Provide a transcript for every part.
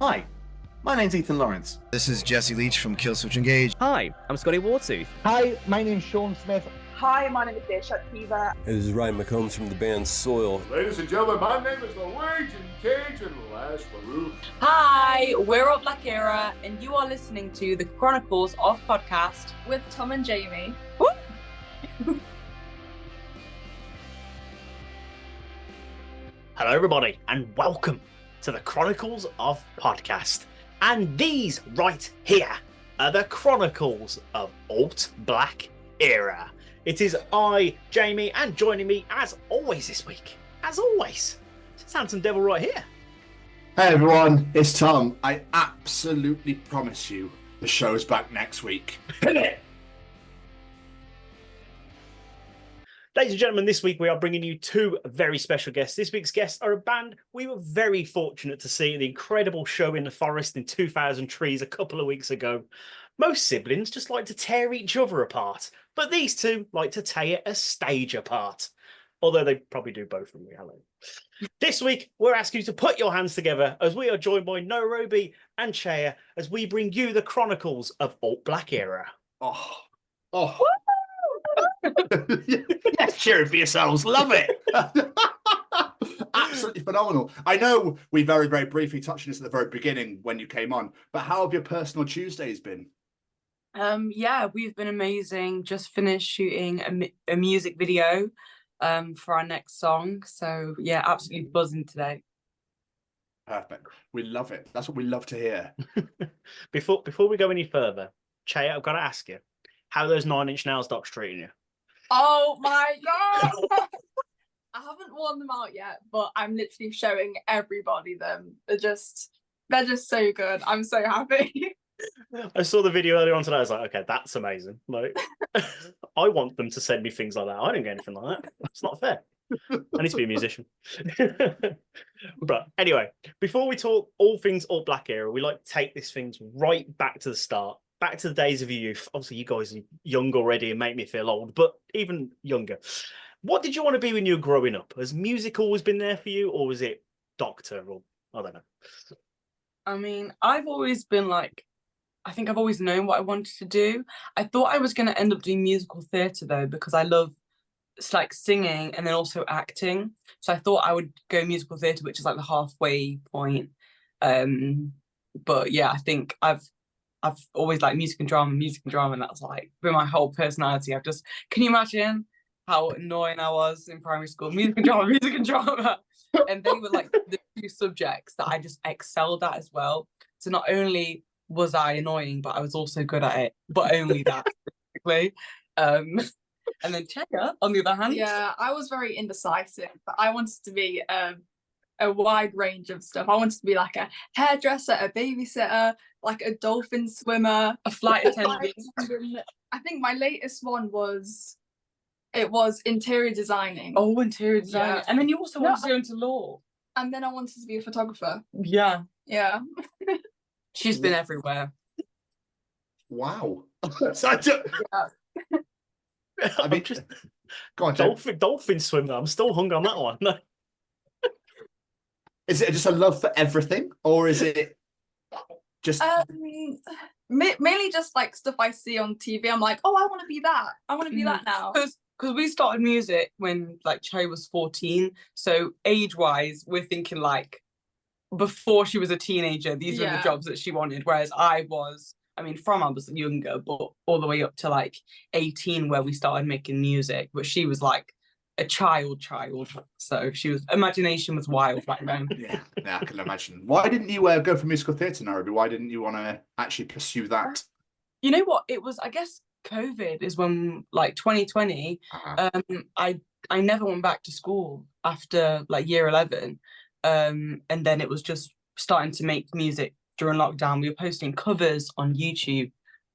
Hi, my name's Ethan Lawrence. This is Jesse Leach from Killswitch Engage. Hi, I'm Scotty Wartooth. Hi, my name's Sean Smith. Hi, my name is Desha Kiva. This is Ryan McCombs from the band Soil. Ladies and gentlemen, my name is the Wage and Cage and Lash LaRue. Hi, we're All Black Era, and you are listening to the Chronicles of Podcast with Tom and Jamie. Hello, everybody, and welcome to the Chronicles of Podcast. And these right here are the Chronicles of Alt Black Era. It is I, Jamie, and joining me, as always this week, as always, it's Handsome Devil right here. Hey everyone, it's Tom. I absolutely promise you the show's back next week. Hit it! Ladies and gentlemen, this week we are bringing you two very special guests. This week's guests are a band we were very fortunate to see at the incredible show in the forest in 2000 Trees a couple of weeks ago. Most siblings just like to tear each other apart, but these two like to tear a stage apart. Although they probably do both in reality. This week, we're asking you to put your hands together as we are joined by Nyrobi and Chaya as we bring you the Chronicles of Alt Black Era. Oh. Yes, cheer it for yourselves. Love it. Absolutely phenomenal. I know we very, very briefly touched on this at the very beginning when you came on, but how have your personal Tuesdays been? Yeah, we've been amazing. Just finished shooting a music video for our next song. So yeah, absolutely buzzing today. Perfect. We love it. That's what we love to hear. Before we go any further, Chaya, I've got to ask you, how are those 9 Inch Nails docs treating you? Oh my god! I haven't worn them out yet, but I'm literally showing everybody them. They're just so good. I'm so happy. I saw the video earlier on today. I was like, okay, that's amazing. Like, I want them to send me things like that. I don't get anything like that. It's not fair. I need to be a musician. But anyway, before we talk all things Alt Black Era, we like to take these things right back to the start, back to the days of your youth. Obviously, you guys are young already and make me feel old, but even younger. What did you want to be when you were growing up? Has music always been there for you, or was it doctor, or I don't know? I mean, I've always been like, I think I've always known what I wanted to do. I thought I was going to end up doing musical theatre though, because I love like singing and then also acting. So I thought I would go musical theatre, which is like the halfway point. But yeah, I think I've always liked music and drama, and that's like been my whole personality. Can you imagine how annoying I was in primary school? Music and drama. And they were like the two subjects that I just excelled at as well. So not only was I annoying, but I was also good at it, but only that, basically. And then Chaya, on the other hand. Yeah, I was very indecisive, but I wanted to be a wide range of stuff. I wanted to be like a hairdresser, a babysitter, like a dolphin swimmer, a flight attendant. I think my latest one was interior designing. Oh, interior designing. Yeah. And then you also wanted to go into law. And then I wanted to be a photographer. Yeah. Yeah. She's been everywhere. Wow. I mean, just go on, dolphin swimmer. I'm still hung on that one. Is it just a love for everything, or is it just mainly just like stuff I see on TV? I'm like, oh, I want to be that. I want to be that now. Because we started music when like Chaya was 14, so age-wise, we're thinking like before she was a teenager, these were the jobs that she wanted. Whereas I was younger, but all the way up to like 18 where we started making music. But she was like a child. So imagination was wild back then. Yeah, I can imagine. Why didn't you go for musical theatre, Nyrobi? Why didn't you want to actually pursue that? You know what? It was, I guess, COVID is when, like 2020, I never went back to school after like year 11. And then it was just starting to make music during lockdown. We were posting covers on YouTube.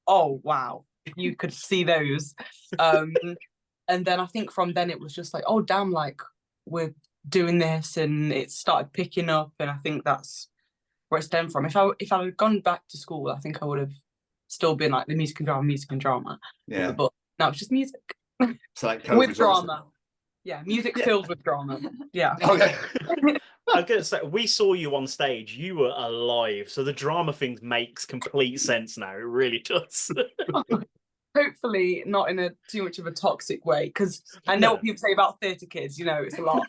Oh, wow. You could see those. And then I think from then it was just like, oh, damn, like we're doing this, and it started picking up. And I think that's where it stemmed from. If I had gone back to school, I think I would have still been like the music and drama. Yeah. But now it's just music. So like with drama. Yeah, music filled with drama. Yeah. Okay. I'm gonna say we saw you on stage. You were alive, so the drama thing makes complete sense now. It really does. Hopefully not in a too much of a toxic way, because I know what people say about theatre kids, you know, it's a lot.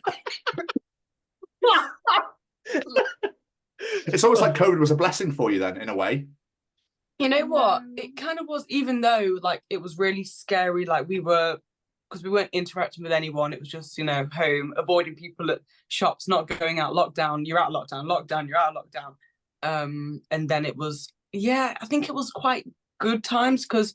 It's almost like COVID was a blessing for you then, in a way. You know what? It kind of was, even though like it was really scary, like because we weren't interacting with anyone, it was just, you know, home, avoiding people at shops, not going out, lockdown, you're out lockdown, lockdown, you're out lockdown. And then it was, I think it was quite good times because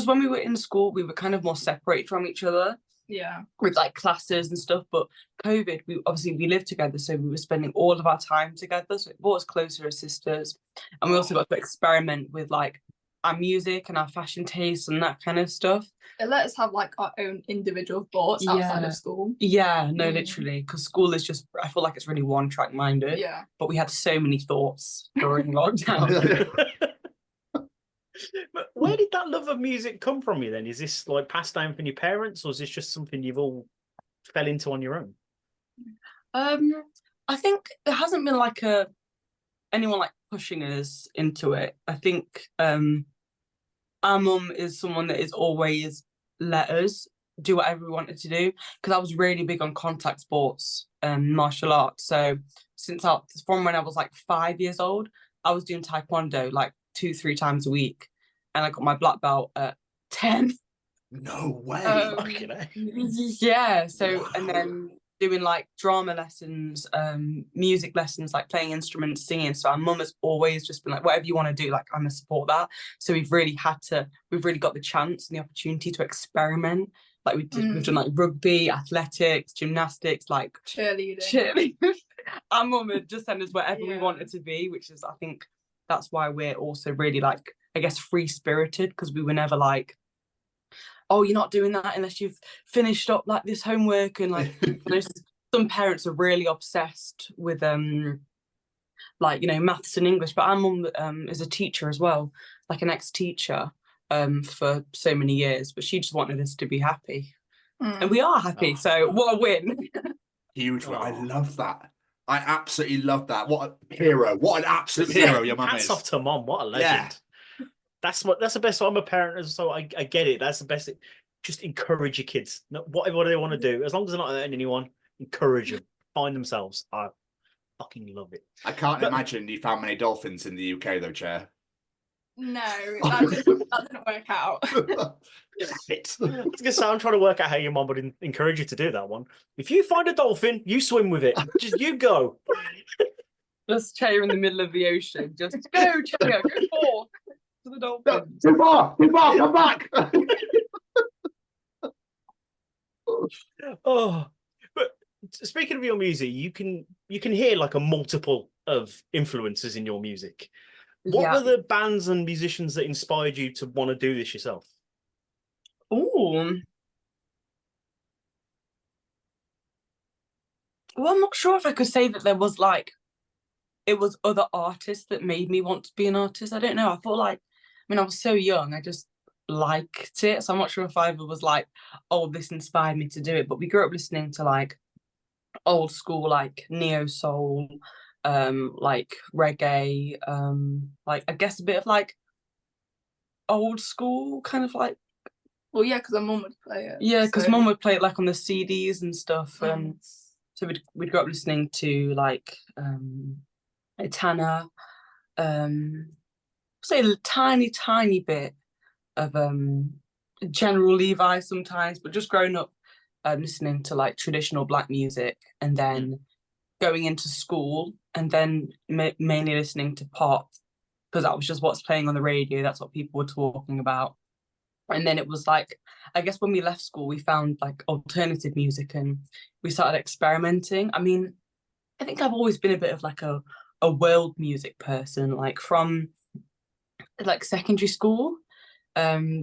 when we were in school, we were kind of more separated from each other. Yeah. With like classes and stuff, but COVID, we lived together, so we were spending all of our time together, so it brought us closer as sisters. And we also got to experiment with like our music and our fashion tastes and that kind of stuff. It let us have like our own individual thoughts outside of school. Yeah, no, literally, because school is just, I feel like it's really one track minded. Yeah. But we had so many thoughts during lockdown. But where did that love of music come from you then? Is this like passed down from your parents, or is this just something you've all fell into on your own? I think there hasn't been like anyone like pushing us into it. I think our mum is someone that is always let us do whatever we wanted to do, because I was really big on contact sports and martial arts. So from when I was like 5 years old, I was doing taekwondo like 2-3 times a week, and I got my black belt at 10. No way. Yeah, so Wow. And then doing like drama lessons, music lessons, like playing instruments, singing. So our mum has always just been like, whatever you want to do, like I'm gonna support that. So we've really got the chance and the opportunity to experiment. Like we've done like rugby, athletics, gymnastics, like cheerleading. Our mum had just sent us wherever we wanted to be, which is, I think that's why we're also really like, I guess, free-spirited, because we were never like, oh, you're not doing that unless you've finished up like this homework. And like, you know, some parents are really obsessed with like, you know, maths and English, but our mum is a teacher as well, like an ex-teacher for so many years, but she just wanted us to be happy. And we are happy, so what a win. Huge. I love that. I absolutely love that. What a hero. What an absolute hero your mum is. Hats off to mum. What a legend. That's the best. I'm a parent, so I get it. That's the best. Just encourage your kids. Whatever they want to do, as long as they're not hurting anyone, encourage them. Find themselves. I fucking love it. I can't imagine you found many dolphins in the UK though, Chair. No, that didn't work out. I'm trying to work out how your mum would encourage you to do that one. If you find a dolphin, you swim with it. Just you go. Just Chaya in the middle of the ocean. Just go, Chaya, go forth to the dolphin. Too far, come back. Oh, but speaking of your music, you can hear like a multiple of influences in your music. What were the bands and musicians that inspired you to want to do this yourself? Oh, well, I'm not sure if I could say that there was like, it was other artists that made me want to be an artist. I don't know. I thought like, I mean, I was so young, I just liked it. So I'm not sure if I ever was like, oh, this inspired me to do it. But we grew up listening to like old school, like neo soul, like reggae, like I guess a bit of like old school kind of like. Well, yeah, because our mum would play it. Yeah, because mum would play it like on the CDs and stuff. So we'd grow up listening to like Etana, say a tiny bit of General Levi sometimes, but just growing up listening to like traditional Black music, and then going into school and then mainly listening to pop, because that was just what's playing on the radio. That's what people were talking about. And then it was like, I guess when we left school, we found like alternative music and we started experimenting. I mean, I think I've always been a bit of like a world music person, like from like secondary school.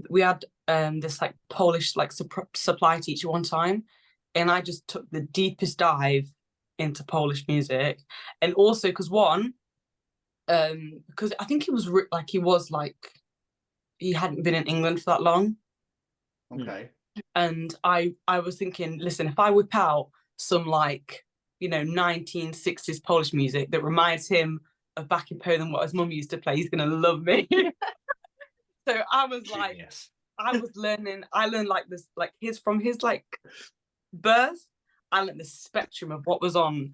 We had this like Polish like supply teacher one time, and I just took the deepest dive into Polish music. And also because I think he hadn't been in England for that long. Okay. And I was thinking, listen, if I whip out some like, 1960s Polish music that reminds him of back in Poland what his mum used to play, he's gonna love me. So I was like, Genius. I learned like this, like from his like birth, I learned the spectrum of what was on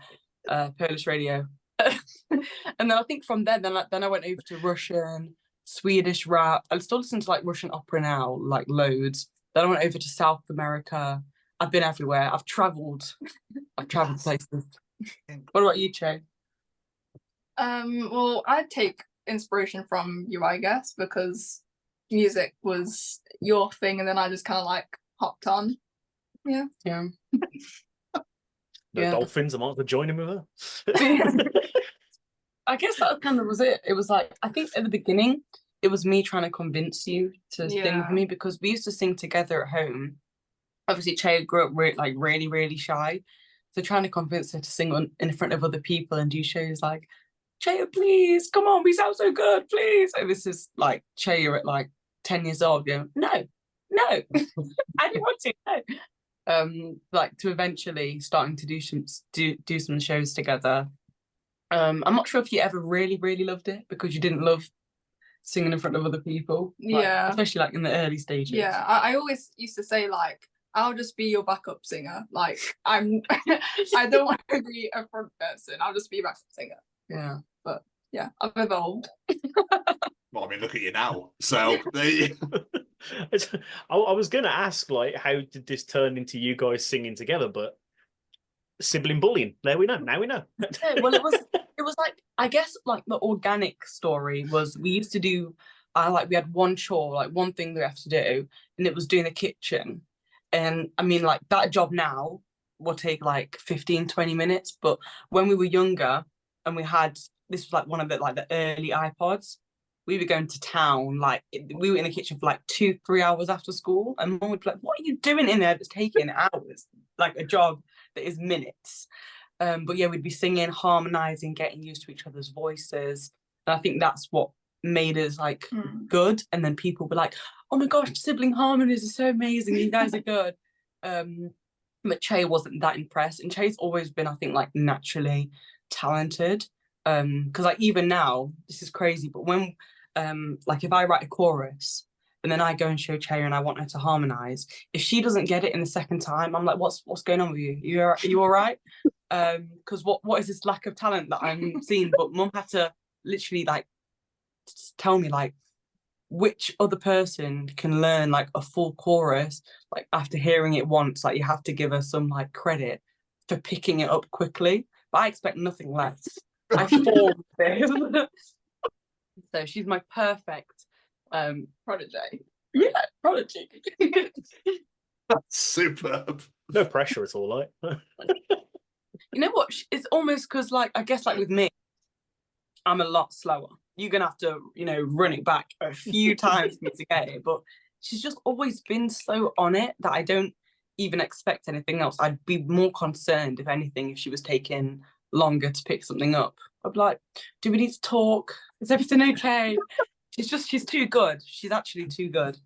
Polish radio. And then I think from there, then I went over to Russian, Swedish rap. I still listen to like Russian opera now, like loads. Then I went over to South America. I've been everywhere. I've travelled places. What about you, Che? Well, I'd take inspiration from you, I guess, because music was your thing, and then I just kind of like hopped on. Yeah. No dolphins. I might have to join him with her. I guess that kind of was it. It was like, I think at the beginning, it was me trying to convince you to sing with me, because we used to sing together at home. Obviously, Chaya grew up really, really shy. So trying to convince her to sing in front of other people and do shows like, Chaya, please, come on, we sound so good, please. So this is like Chaya at like 10 years old going, no, I didn't want to, no. Like to eventually starting to do some shows together. I'm not sure if you ever really, really loved it because you didn't love singing in front of other people. Like, especially like in the early stages. Yeah, I always used to say like, I'll just be your backup singer. Like I don't want to be a front person. I'll just be a backup singer. Yeah. But yeah, I've evolved. Well, I mean, look at you now. So I was going to ask, like, how did this turn into you guys singing together? But sibling bullying. There we know. Now we know. Yeah, well, it was like, I guess like the organic story was we used to do. We had one chore, like one thing that we have to do, and it was doing the kitchen. And I mean, like that job now will take like 15-20 minutes, but when we were younger and this was like one of the early iPods, we were going to town, like we were in the kitchen for like 2-3 hours after school, and mum would be like, what are you doing in there that's taking hours, like a job that is minutes? But yeah, we'd be singing, harmonizing, getting used to each other's voices, and I think that's what made us like good. And then people were like, oh my gosh, sibling harmonies are so amazing, you guys are good. But Che wasn't that impressed, and Che's always been, I think, like naturally talented, because like even now, this is crazy, but when like if I write a chorus and then I go and show Che and I want her to harmonize, if she doesn't get it in the second time, I'm like, what's going on with you? Are you all right? Because what is this lack of talent that I'm seeing? But mum had to literally like tell me like which other person can learn like a full chorus, like after hearing it once, like you have to give her some like credit for picking it up quickly. But I expect nothing less. I formed this. So she's my perfect prodigy. Yeah, prodigy. That's superb. No pressure at all, like. You know what? It's almost because, like, I guess, like with me, I'm a lot slower. You're gonna have to, run it back a few times for me to get it. But she's just always been so on it that I don't even expect anything else. I'd be more concerned, if anything, if she was taking longer to pick something up. I'd be like, do we need to talk? Is everything okay? She's too good. She's actually too good.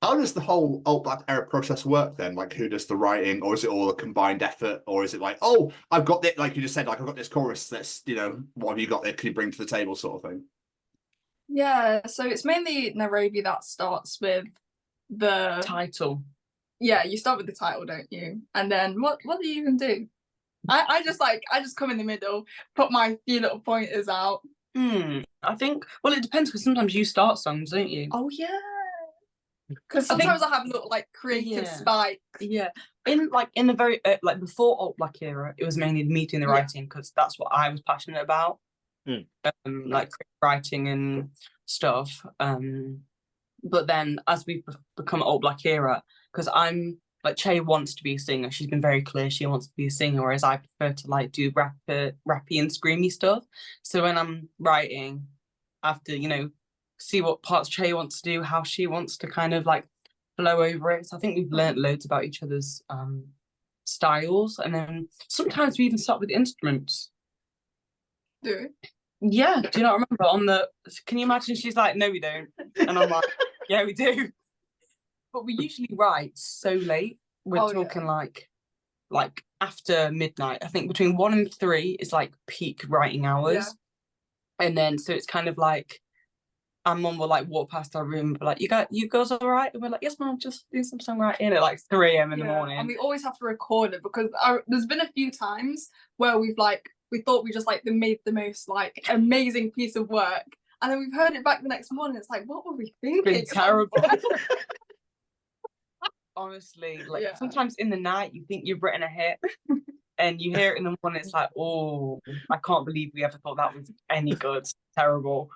How does the whole Alt Black era process work then? Like, who does the writing, or is it all a combined effort, or is it like, oh, I've got this, like you just said, like I've got this chorus that's, what have you got there? Can you bring to the table, sort of thing? Yeah, so it's mainly Nyrobi that starts with the title. Yeah, you start with the title, don't you? And then what do you even do? I just come in the middle, put my few little pointers out. I think, well, it depends, because sometimes you start songs, don't you? Oh yeah. Because sometimes I have little like creative spikes. Yeah. In the very like before Alt Black era, it was mainly me doing the writing, because that's what I was passionate about. Like writing and stuff. But then as we've become Alt Black era, because I'm like, Che wants to be a singer. She's been very clear she wants to be a singer, whereas I prefer to like do rappy and screamy stuff. So when I'm writing, I have to, see what parts Che wants to do, how she wants to kind of like flow over it. So I think we've learnt loads about each other's styles, and then sometimes we even start with instruments. Do we? Yeah, do you not remember can you imagine? She's like, no we don't, and I'm like, yeah we do. But we usually write so late. We're talking like after midnight. I think between 1 and 3 is like peak writing hours. And then so it's kind of like our mum will like walk past our room and be like, you girls all right? And we're like, yes, mum, just do some songwriting at like 3 a.m. in the morning. And we always have to record it because there's been a few times where we thought we just like made the most like amazing piece of work, and then we've heard it back the next morning. It's like, what were we thinking? It's been terrible. Honestly, like sometimes in the night you think you've written a hit and you hear it in the morning, it's like, oh, I can't believe we ever thought that was any good. Terrible.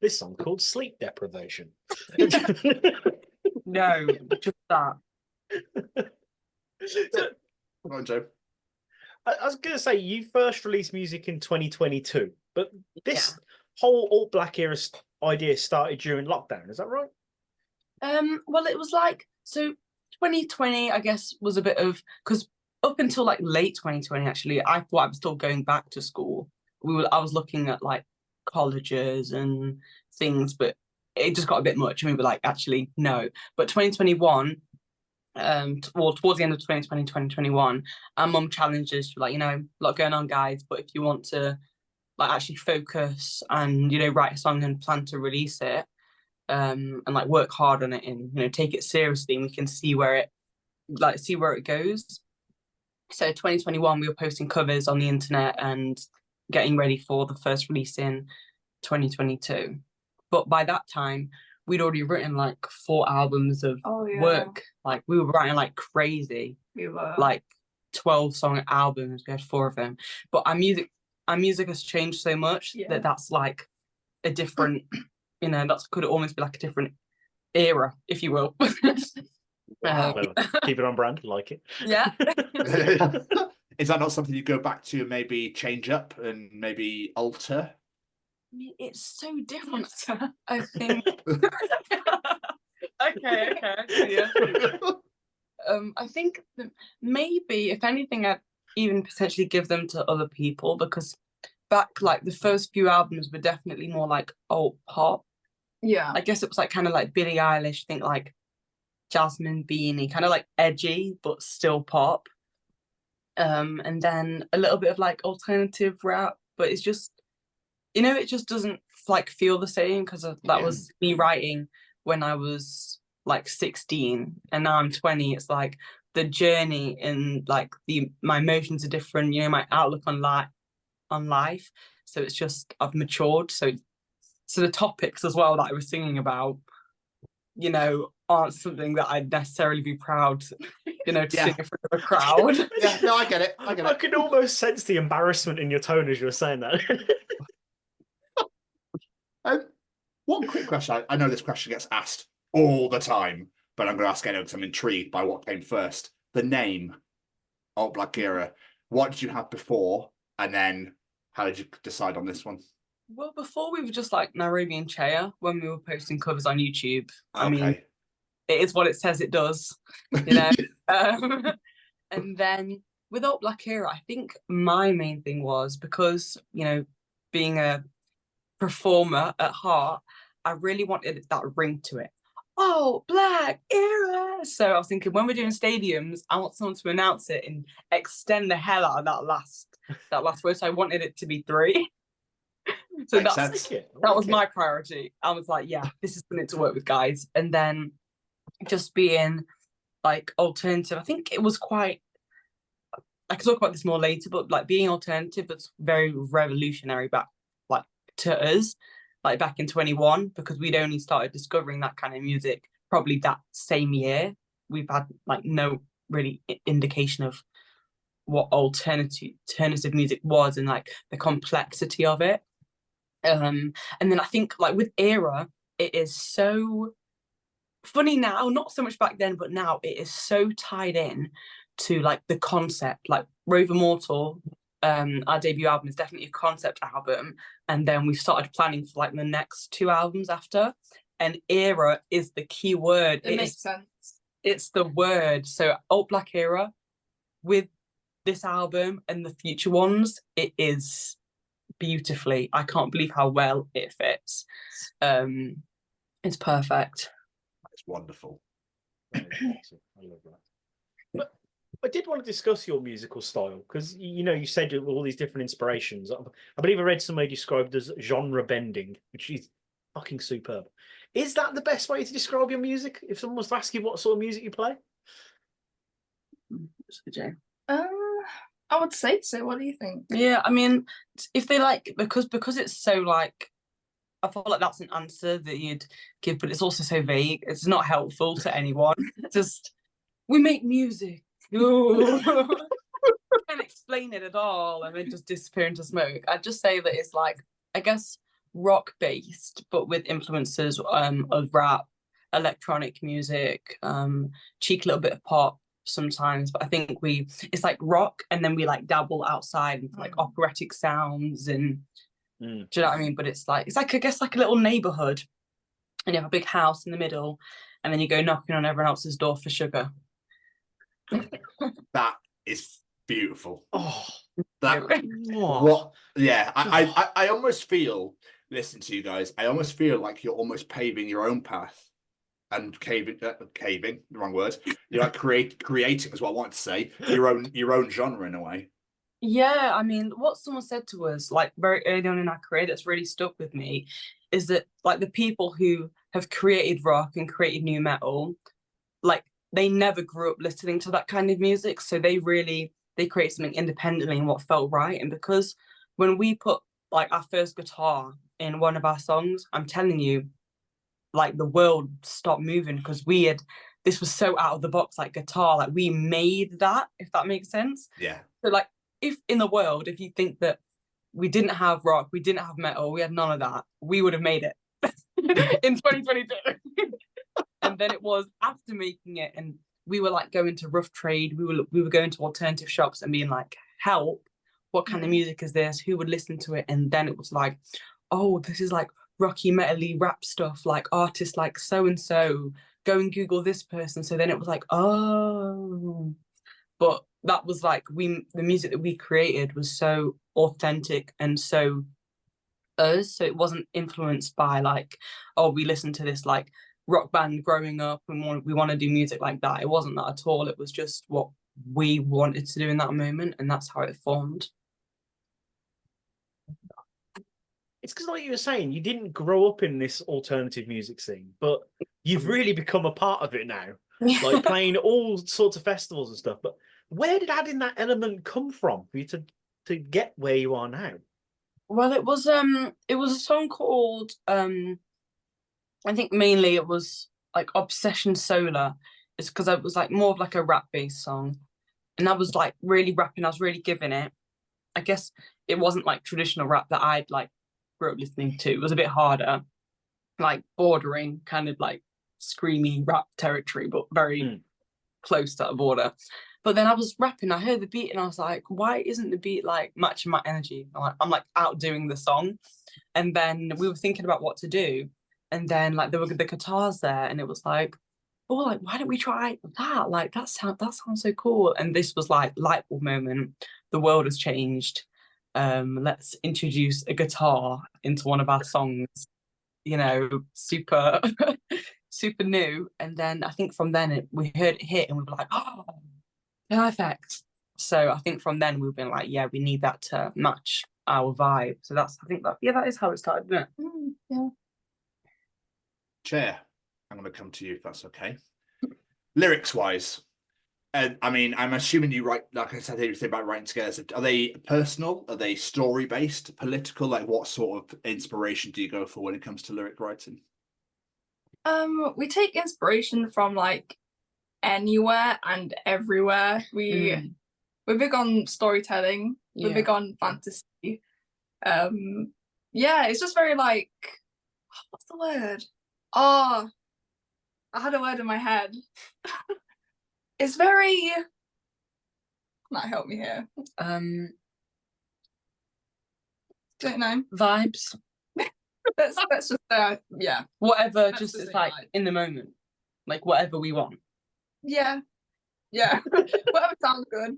This song called Sleep Deprivation. No, just that. Come on, Joe. I was going to say, you first released music in 2022, but this whole Alt Black era idea started during lockdown, is that right? Well, it was like, so 2020, I guess, was a bit of, because up until like late 2020, actually, I thought I was still going back to school. I was looking at like colleges and things, but it just got a bit much, and we were like, actually, no. But 2021, towards the end of 2020, 2021, our mum challenged us, like, a lot going on, guys, but if you want to like actually focus and, write a song and plan to release it, and like work hard on it and, take it seriously, and we can see where it goes. So 2021, we were posting covers on the internet and getting ready for the first release in 2022. But by that time, we'd already written like 4 albums of work. Like we were writing like crazy. We were. Like 12-song albums. We had 4 of them. But our music has changed so much that's like a different, that could almost be like a different era, if you will. Keep it on brand, like it. Yeah. Is that not something you go back to and maybe change up and maybe alter? I mean, it's so different. I think. Okay. Yeah. I think that maybe, if anything, I'd even potentially give them to other people, because back like the first few albums were definitely more like alt pop. Yeah. I guess it was like kind of like Billie Eilish, think like Jasmine Beanie, kind of like edgy but still pop. And then a little bit of like alternative rap, but it's just, it just doesn't like feel the same, because that was me writing when I was like 16, and now I'm 20. It's like the journey and like my emotions are different, my outlook on life. So it's just, I've matured. So the topics as well that I was singing about, aren't something that I'd necessarily be proud, to sing in front of a crowd. Yeah, no, I get it. I could almost sense the embarrassment in your tone as you were saying that. One quick question. I know this question gets asked all the time, but I'm going to ask it because I'm intrigued by what came first. The name, Alt Black Era. What did you have before, and then how did you decide on this one? Well, before we were just like Nyrobi and Chaya when we were posting covers on YouTube. Okay. I mean, it is what it says it does, And then with Alt Black Era, I think my main thing was because, being a performer at heart, I really wanted that ring to it. Oh, Black Era. So I was thinking, when we're doing stadiums, I want someone to announce it and extend the hell out of that last word. So I wanted it to be 3. So that was my priority. I was like, yeah, this is something to work with, guys. And then just being like alternative, I think it was quite, I can talk about this more later, but like being alternative, that's very revolutionary back like to us, like back in 21, because we'd only started discovering that kind of music probably that same year. We've had like no really indication of what alternative music was and like the complexity of it. And then I think like with Era, it is so funny now, not so much back then, but now it is so tied in to like the concept. Like Rave Immortal, our debut album, is definitely a concept album, and then we started planning for like the next 2 albums after, and Era is the key word. It makes sense. It's the word. So Alt Black Era, with this album and the future ones, it is beautifully. I can't believe how well it fits. It's perfect. It's wonderful. I love that. But I did want to discuss your musical style because you said all these different inspirations. I believe I read somewhere described as genre bending, which is fucking superb. Is that the best way to describe your music? If someone was to ask you what sort of music you play, I would say so. What do you think? Yeah, I mean, if they like, because it's so like, I feel like that's an answer that you'd give, but it's also so vague. It's not helpful to anyone. Just, we make music. Ooh. Can't explain it at all, and then just disappear into smoke. I'd just say that it's like, I guess, rock based, but with influences of rap, electronic music, cheeky little bit of pop sometimes. But I think it's like rock, and then we like dabble outside into like operatic sounds and. Do you know what I mean? But it's like I guess like a little neighborhood, and you have a big house in the middle, and then you go knocking on everyone else's door for sugar. That is beautiful. oh, What? Yeah, I almost feel. Listen to you guys. I almost feel like you're almost paving your own path, and caving. The wrong word. You're like creating is what I want to say. Your own genre in a way. Yeah, I mean, what someone said to us like very early on in our career that's really stuck with me is that like the people who have created rock and created new metal, like they never grew up listening to that kind of music, so they create something independently in what felt right. And because when we put like our first guitar in one of our songs, I'm telling you, like the world stopped moving because this was so out of the box, like guitar, like we made that, if that makes sense. Yeah. So like if in the world, if you think that we didn't have rock, we didn't have metal, we had none of that, we would have made it in 2022. And then it was after making it, and we were like going to rough trade, we were going to alternative shops and being like, help, what kind of music is this? Who would listen to it? And then it was like, oh, this is like rocky metally rap stuff, like artists like so and so, go and Google this person. So then it was like, oh, but that was like the music that we created was so authentic and so us. So it wasn't influenced by like, oh, we listened to this like rock band growing up and we want to do music like that. It wasn't that at all. It was just what we wanted to do in that moment, and that's how it formed. it's because like you were saying, you didn't grow up in this alternative music scene, but you've really become a part of it now, like playing all sorts of festivals and stuff. But where did adding that element come from for you to get where you are now? Well, it was a song called I think mainly it was like Obsession Solar. It's because it was like more of like a rap based song, and I was like really rapping. I was really giving it. I guess it wasn't like traditional rap that I'd like grew up listening to. It was a bit harder, like bordering kind of like screamy rap territory, but very close to that border. But then I was rapping, I heard the beat, and I was like, why isn't the beat like matching my energy? I'm like outdoing the song. And then we were thinking about what to do. And then like there were the guitars there, and it was like, oh, like why don't we try that? Like that sounds so cool. And this was like light bulb moment. The world has changed. Let's introduce a guitar into one of our songs. You know, super super new. And then I think from then we heard it hit, and we were like, oh, perfect. So I think from then we've been like, yeah, we need that to match our vibe. So that is how it started, isn't it? Yeah. Chaya, I'm going to come to you if that's okay. Lyrics wise, I mean, I'm assuming you write, like I said, everything about writing together. So are they personal? Are they story based, political? Like, what sort of inspiration do you go for when it comes to lyric writing? We take inspiration from like anywhere and everywhere. We're big on storytelling. We're big on fantasy. Yeah, it's just very like, what's the word? Oh, I had a word in my head. It's very, might help me here. Don't know. Vibes. Let's just yeah. Whatever, That's just the it's thing, like like- in the moment. Like whatever we want. Yeah. Whatever sounds good.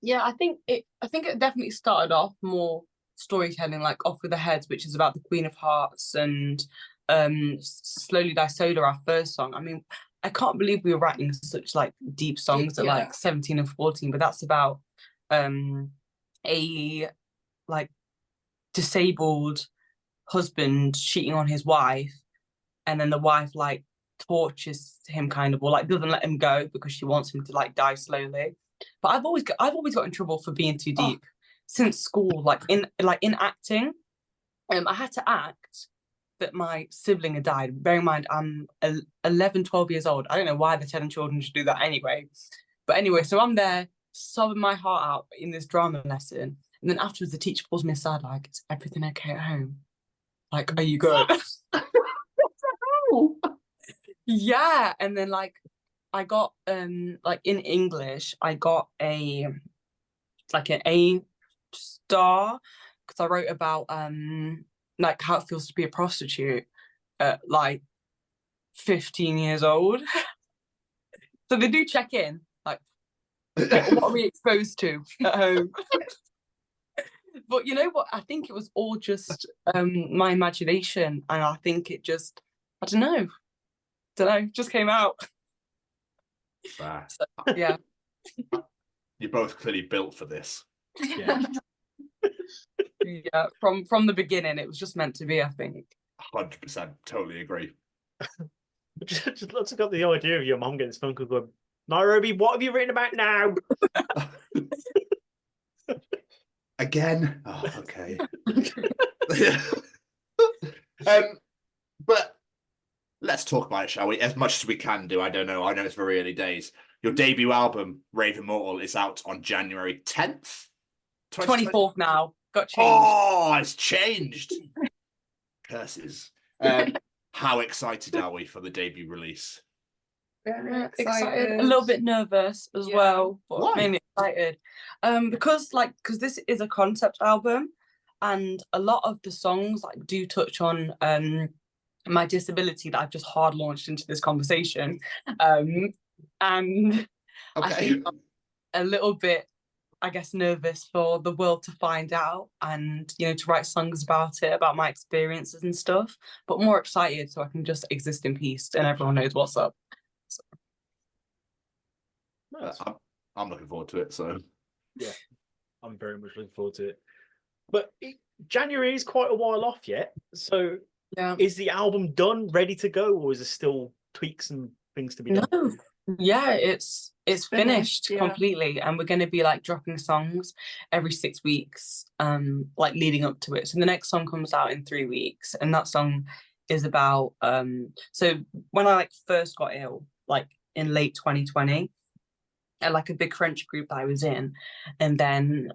Yeah, I think it definitely started off more storytelling, like Off With the Heads, which is about the Queen of Hearts, and Slowly Die Soda, our first song. I mean, I can't believe we were writing such like deep songs at like 17 and 14, but that's about a like disabled husband cheating on his wife, and then the wife like tortures him kind of, or like doesn't let him go because she wants him to like die slowly. But I've always got in trouble for being too deep since school, like in acting. I had to act that my sibling had died. Bear in mind, I'm 11, 12 years old. I don't know why they're telling children to do that anyway. But anyway, so I'm there sobbing my heart out in this drama lesson. And then afterwards, the teacher pulls me aside like, is everything okay at home? Like, are you good? Yeah. And then like, I got, like in English, I got an A star because I wrote about, like how it feels to be a prostitute at like 15 years old. So they do check in, like, what are we exposed to at home? But you know what? I think it was all just my imagination, and I think it just, I don't know, just came out. Wow. So, yeah. You're both clearly built for this. Yeah. Yeah, from the beginning, it was just meant to be, I think. 100%, totally agree. Just let's got the idea of your mum getting this phone call going, Nyrobi, what have you written about now? Again? Oh, okay. But let's talk about it, shall we? As much as we can do. I don't know. I know it's very early days. Your debut album, Rave Immortal, is out on January 10th. 24th now. Got changed. Oh, it's changed. Curses. How excited are we for the debut release? Very excited. A little bit nervous as well, but Why? mainly excited. Because this is a concept album, and a lot of the songs like do touch on my disability that I've just hard launched into this conversation. And Okay. I think I'm a little bit, I guess, nervous for the world to find out, and to write songs about it, about my experiences and stuff, but more excited so I can just exist in peace and everyone knows what's up. So. I'm looking forward to it. So yeah, I'm very much looking forward to it. But January is quite a while off yet. So Yeah. Is the album done, ready to go, or is there still tweaks and things to be done? No. Yeah, it's finished yeah. completely, and we're going to be like dropping songs every 6 weeks, like leading up to it. So the next song comes out in 3 weeks, and that song is about so when I like first got ill, like in late 2020, at like a big French group that I was in, and then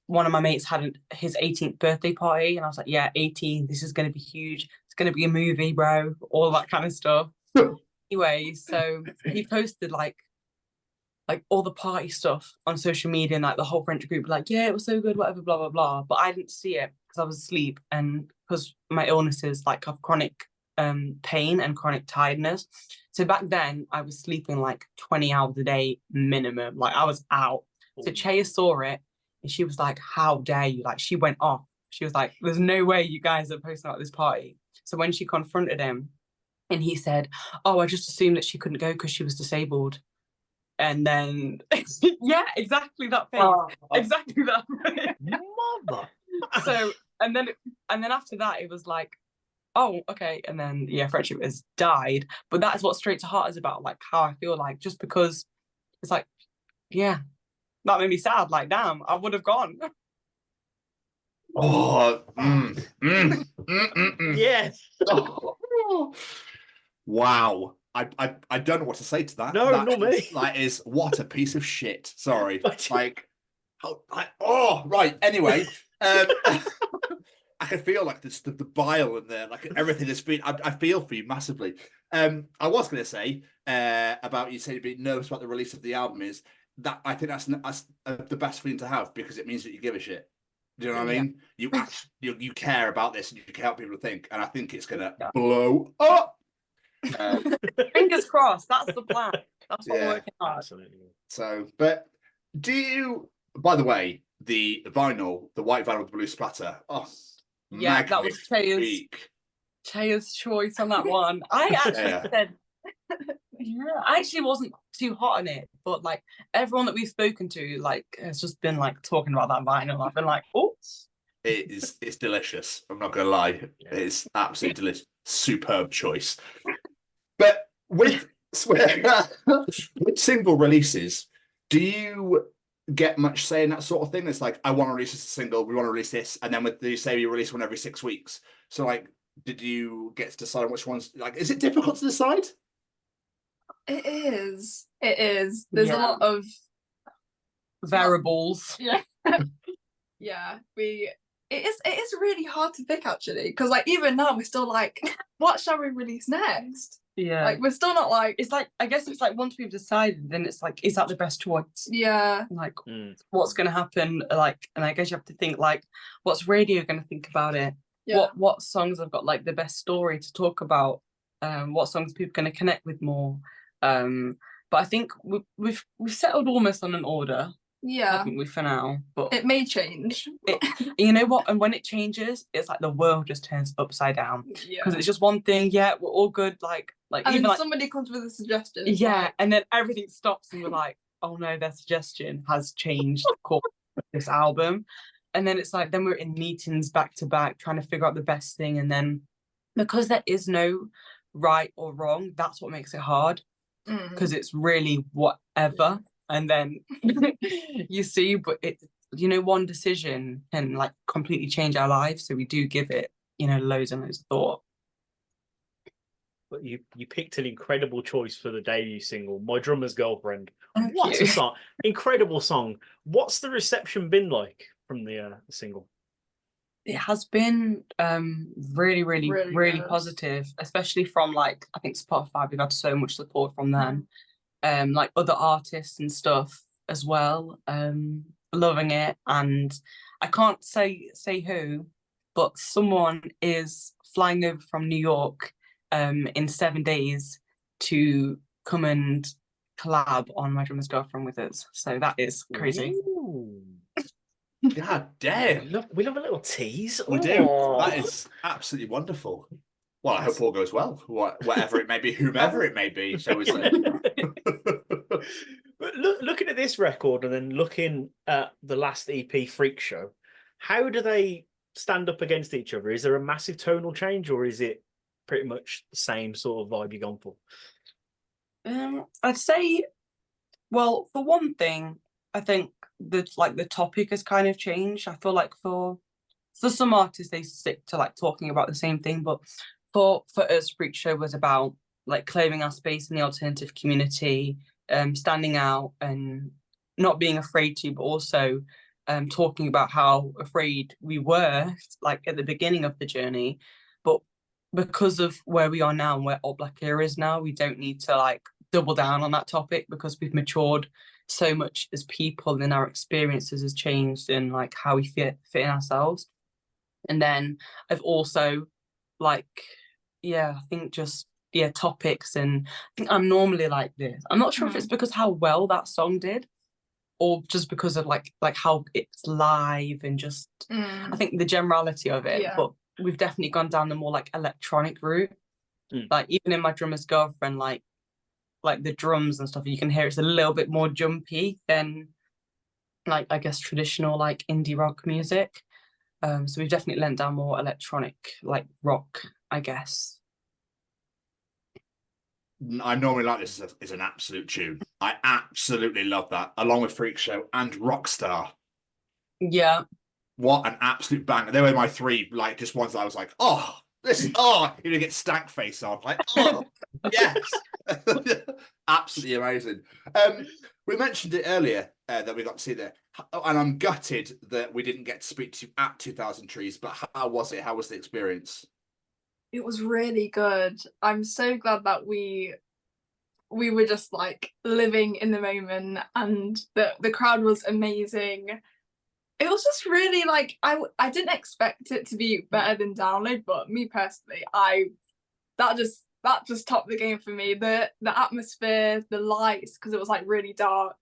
one of my mates had his 18th birthday party, and I was like, yeah, 18, this is going to be huge, it's going to be a movie, bro, all that kind of stuff. Anyway, so he posted like all the party stuff on social media, and like the whole French group like, yeah, it was so good, whatever, blah blah blah. But I didn't see it because I was asleep, and because my illnesses like have chronic pain and chronic tiredness. So back then I was sleeping like 20 hours a day minimum. Like I was out. So Chaya saw it, and she was like, how dare you? Like she went off. She was like, there's no way you guys are posting about this party. So when she confronted him, and he said, oh, I just assumed that she couldn't go because she was disabled. And then, yeah, exactly that face. Exactly that face. Mother. So, and then after that, it was like, oh, okay. And then, yeah, friendship has died. But that's what Straight to Heart is about, like how I feel like, just because it's like, yeah, that made me sad. Like, damn, I would have gone. Yes. Oh. Wow. I don't know what to say to that. No, not me. That is what a piece of shit. Sorry. Like, right. Anyway, I can feel like the bile in there, like everything has been. I feel for you massively. I was going to say about you saying being nervous about the release of the album is that I think that's the best feeling to have, because it means that you give a shit. Do you know what I mean? You actually you care about this, and you care what people think, and I think it's going to blow up. Fingers crossed. That's the plan. That's what we're working on. Absolutely. So, but do you? By the way, the vinyl, the white vinyl with the blue splatter. Oh, yeah, that was Chaya's choice on that one. I actually said Yeah, I actually wasn't too hot on it, but like everyone that we've spoken to, like, has just been like talking about that vinyl. I've been like, oh, It's delicious. I'm not gonna lie. It's absolutely delicious. Superb choice. But with single releases, do you get much say in that sort of thing? It's like, I want to release this single, we want to release this, and then you say you release one every 6 weeks. So like, did you get to decide which ones? Like, is it difficult to decide? It is. It is. There's a lot of variables. Yeah. Yeah. It is really hard to pick actually, because like even now we're still like, what shall we release next? Yeah. Like we're still not like, it's like, I guess it's like once we've decided, then it's like, is that the best choice? yeah. Like, what's going to happen? Like, and I guess you have to think like, what's radio going to think about it? Yeah. What songs have got like the best story to talk about? What songs people going to connect with more? But I think we've settled almost on an order. Yeah. Haven't we for now? But it may change. You know what? And when it changes, it's like the world just turns upside down. Yeah. Because it's just one thing. Yeah, we're all good. Like and even then like somebody comes with a suggestion. yeah, like, and then everything stops, and we're like, oh no, their suggestion has changed the course of this album. And then it's like, then we're in meetings back to back trying to figure out the best thing. And then because there is no right or wrong, that's what makes it hard. Because it's really whatever. And then you see, but it, you know, one decision can like completely change our lives. So we do give it, you know, loads and loads of thought. But you picked an incredible choice for the debut single, My Drummer's Girlfriend. Thank What you. a song. Incredible song. What's the reception been like from the single? It has been really good. positive, especially from like, I think Spotify, we've had so much support from them. Like other artists and stuff as well, loving it. And I can't say who, but someone is flying over from New York in 7 days to come and collab on My Drummer's Girlfriend with us. So that is crazy. Ooh. God damn. We love a little tease. We do. Aw. That is absolutely wonderful. Well, I hope all goes well. Whatever it may be, whomever it may be, shall we say. But looking at this record and then looking at the last EP, Freak Show, how do they stand up against each other? Is there a massive tonal change, or is it pretty much the same sort of vibe you're going for? I'd say, well, for one thing, I think the topic has kind of changed. I feel like for some artists they stick to like talking about the same thing, but for us, Freak Show was about like claiming our space in the alternative community, standing out and not being afraid to, but also talking about how afraid we were like at the beginning of the journey. But because of where we are now and where Old Black Era is now, we don't need to like double down on that topic because we've matured so much as people and our experiences has changed and like how we fit in ourselves. And then I've also like, I think just topics, and I think I'm normally like this. I'm not sure if it's because how well that song did or just because of like how it's live and just I think the generality of it. But we've definitely gone down the more like electronic route. Like even in My Drummer's Girlfriend, like the drums and stuff, you can hear it's a little bit more jumpy than like I guess traditional like indie rock music. So we've definitely lent down more electronic like rock, I guess. I normally like this as an absolute tune. I absolutely love that, along with Freak Show and Rockstar. Yeah. What an absolute banger. They were my three, like, just ones that I was like, you get stank face on. Like, yes. Absolutely amazing. We mentioned it earlier that we got to see there, and I'm gutted that we didn't get to speak to you at 2000 Trees, but how was it? How was the experience? It was really good. I'm so glad that we were just like living in the moment, and the crowd was amazing. It was just really like I didn't expect it to be better than Download, but me personally, that just topped the game for me. The atmosphere, the lights, because it was like really dark.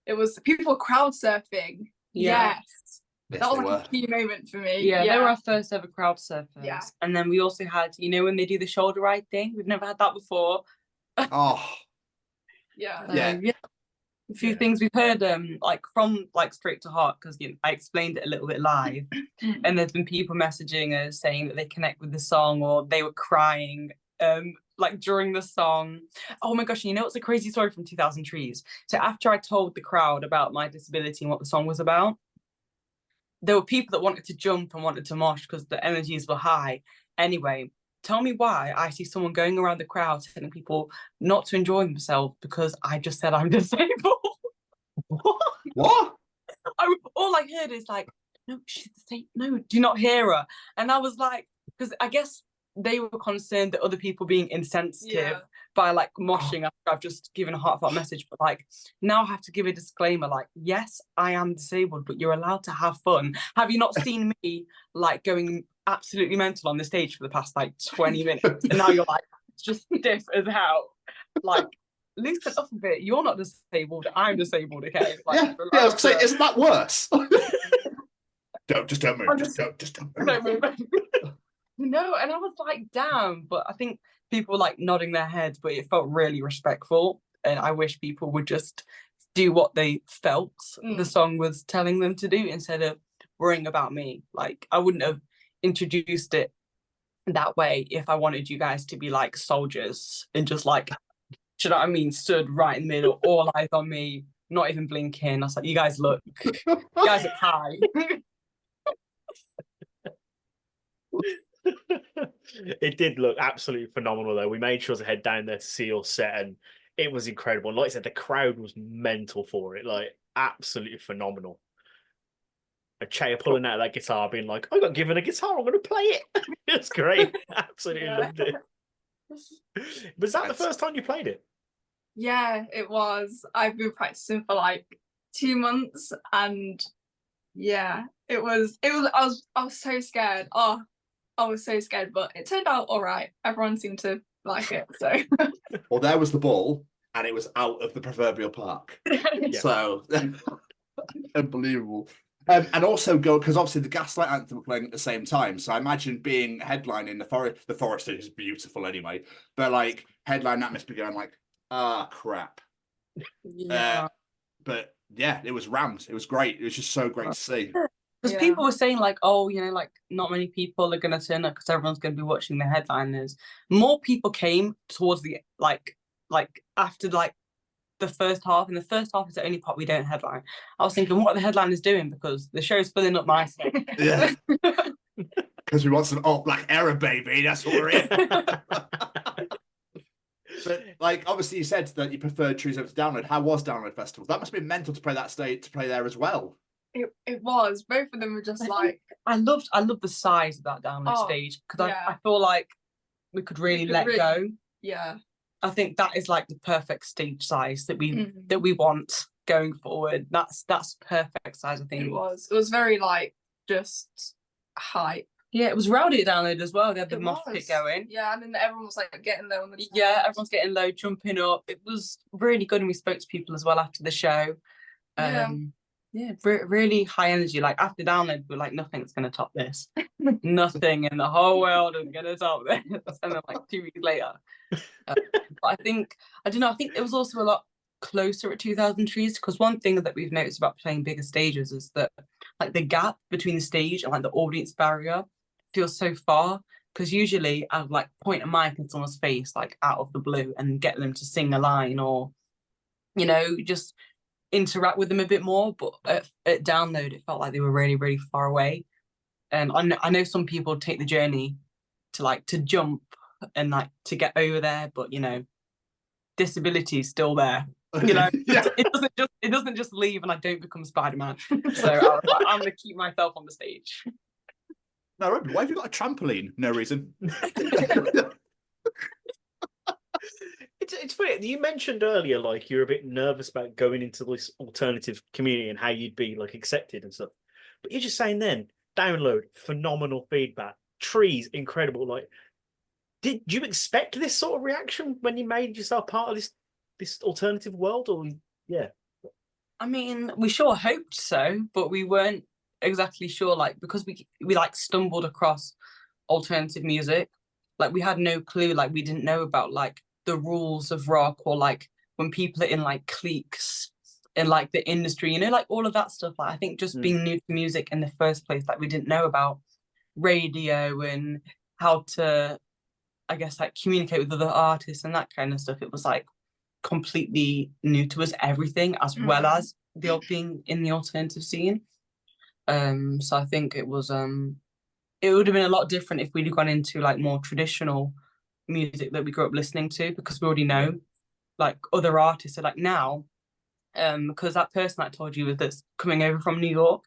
It was people crowd surfing. Yeah. Yes. That was like a key moment for me. Yeah, they were our first ever crowd surfers. Yeah. And then we also had, when they do the shoulder ride thing, we've never had that before. Oh, Yeah. A few things we've heard, like from like Straight to Heart, because I explained it a little bit live, and there's been people messaging us saying that they connect with the song or they were crying, like during the song. Oh my gosh! You know what's a crazy story from 2000 Trees? So after I told the crowd about my disability and what the song was about, there were people that wanted to jump and wanted to mosh because the energies were high. Anyway, tell me why I see someone going around the crowd telling people not to enjoy themselves because I just said I'm disabled. What? All I heard is like, no, she's disabled. No, do you not hear her? And I was like, because I guess they were concerned that other people being insensitive by like moshing after I've just given a heartfelt message. But like now I have to give a disclaimer, like, yes, I am disabled, but you're allowed to have fun. Have you not seen me like going absolutely mental on the stage for the past like 20 minutes? And now you're like, it's just stiff as hell. Like, loosen up a bit. You're not disabled. I'm disabled, okay? Like, I was saying, isn't that worse? Don't move. Just don't move. Don't move. No, and I was like, damn. But I think people were like nodding their heads, but it felt really respectful. And I wish people would just do what they felt the song was telling them to do instead of worrying about me. Like, I wouldn't have introduced it that way if I wanted you guys to be like soldiers and just like, do you know what I mean, stood right in the middle, all eyes on me, not even blinking. I was like, you guys look high. It did look absolutely phenomenal though. We made sure to head down there to see your set and it was incredible. And like I said, the crowd was mental for it, like absolutely phenomenal. And Chaya pulling out that guitar being like, I got given a guitar, I'm going to play it. It's great. Absolutely loved it. Was that the first time you played it? Yeah, it was. I've been practicing for like 2 months and yeah, it was I was so scared. Oh, I was so scared, but it turned out all right. Everyone seemed to like it. So well, there was the ball and it was out of the proverbial park. So unbelievable. And also go because obviously the Gaslight Anthem were playing at the same time. So I imagine being headline in the forest. The forest is beautiful anyway, but like headline that must be going like, crap. Yeah. But yeah, it was rammed. It was great. It was just so great to see. Because people were saying like, oh, you know, like not many people are gonna turn up because everyone's gonna be watching the headliners. More people came towards the like after like the first half, and the first half is the only part we don't headline. I was thinking, what are the headliners doing? Because the show's filling up nicely. Yeah. Because we want some alt black era, baby. That's what we're in. But like, obviously, you said that you preferred Trees over to Download. How was Download Festival? That must have been mental to play that stage, to play there as well. It was. Both of them were just like. I loved the size of that Download stage because I feel like we could really let go. Yeah. I think that is like the perfect stage size that we want going forward. That's perfect size, I think. It was very like just hype. Yeah, it was rowdy at Download as well. They had the mosh pit going. Yeah, and then everyone was like getting low on the top. Yeah, everyone's getting low, jumping up. It was really good, and we spoke to people as well after the show. Really high energy. Like after Download, we were like, nothing's gonna top this. Nothing in the whole world is gonna top this. And then like 2 weeks later. But I think it was also a lot closer at 2000 Trees because one thing that we've noticed about playing bigger stages is that like the gap between the stage and like the audience barrier feels so far, because usually I would like point a mic in someone's face like out of the blue and get them to sing a line or, you know, just interact with them a bit more. But at Download, it felt like they were really, really far away. And I know some people take the journey to jump and like to get over there, but you know, disability is still there. You know, it doesn't just leave and I don't become Spider-Man. So I was like, I'm gonna keep myself on the stage. No, Robin, why have you got a trampoline? No reason. It's funny. You mentioned earlier, like you're a bit nervous about going into this alternative community and how you'd be like accepted and stuff. But you're just saying then, Download, phenomenal feedback. Trees, incredible. Like, did you expect this sort of reaction when you made yourself part of this alternative world? Or yeah, I mean, we sure hoped so, but we weren't exactly sure. Like because we like stumbled across alternative music, like we had no clue. Like we didn't know about like the rules of rock or like when people are in like cliques in like the industry, you know, like all of that stuff. Like I think just being new to music in the first place, like we didn't know about radio and how to, I guess, like communicate with other artists and that kind of stuff. It was like completely new to us, everything, as well as being in the alternative scene. So I think it was it would have been a lot different if we'd have gone into like more traditional music that we grew up listening to, because we already know like other artists are like now, because that person that I told you that's coming over from New York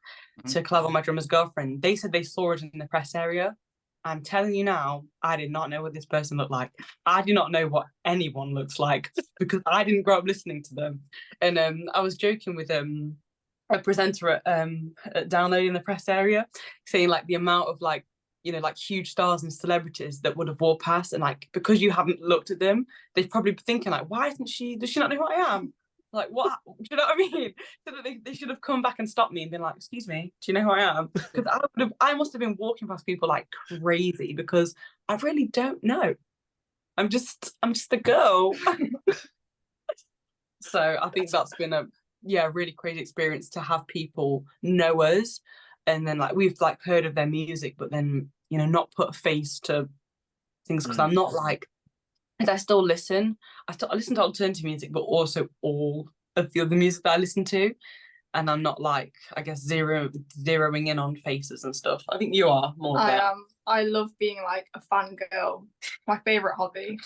to collab on My Drummer's Girlfriend, they said they saw it in the press area. I'm telling you now, I did not know what this person looked like. I do not know what anyone looks like because I didn't grow up listening to them. And I was joking with a presenter at Downloading the Press area, saying like the amount of like, you know, like huge stars and celebrities that would have walked past, and like because you haven't looked at them, they'd probably be thinking like, why isn't she? Does she not know who I am? Like, what? Do you know what I mean? So that they should have come back and stopped me and been like, excuse me, do you know who I am? Because I must have been walking past people like crazy because I really don't know. I'm just a girl. So I think that's been a really crazy experience to have people know us, and then like we've like heard of their music, but then, you know, not put a face to things, because I'm not like, and I still listen. I listen to alternative music, but also all of the other music that I listen to. And I'm not like, I guess, zeroing in on faces and stuff. I think you are more. I am. I love being like a fangirl. My favourite hobby.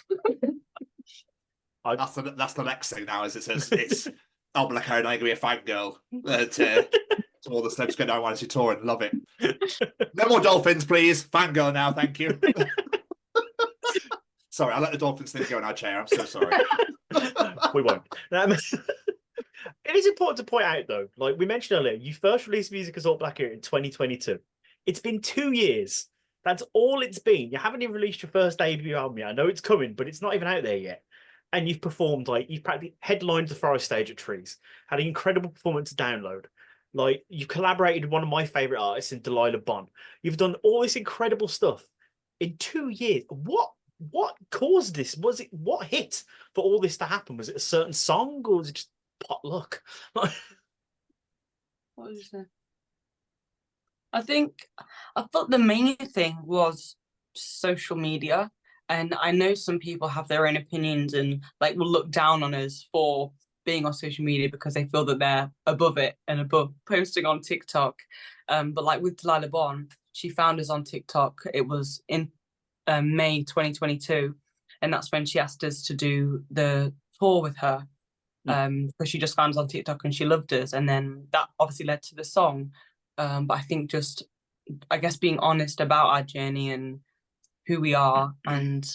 That's the next thing now, is it's oh, BLK and I gonna be a fangirl to all the steps going down while she's touring. Love it. No more dolphins, please. Fangirl now, thank you. Sorry, I let the dolphins thing go in our chair. I'm so sorry. We won't. It is important to point out, though, like we mentioned earlier, you first released music as Alt Black in 2022. It's been 2 years. That's all it's been. You haven't even released your first debut album yet. I know it's coming, but it's not even out there yet. And you've performed, like, you've practically headlined the Forest stage at Trees, had an incredible performance to Download. Like, you've collaborated with one of my favourite artists in Delilah Bond. You've done all this incredible stuff in 2 years. What caused this? Was it, what hit for all this to happen? Was it a certain song, or was it just pot luck? What was it? I thought the main thing was social media. And I know some people have their own opinions and like will look down on us for being on social media because they feel that they're above it and above posting on TikTok. But like with Delilah Bond, she found us on TikTok. It was in May 2022. And that's when she asked us to do the tour with her. Because she just found us on TikTok and she loved us. And then that obviously led to the song. But I think just, I guess, being honest about our journey and who we are, and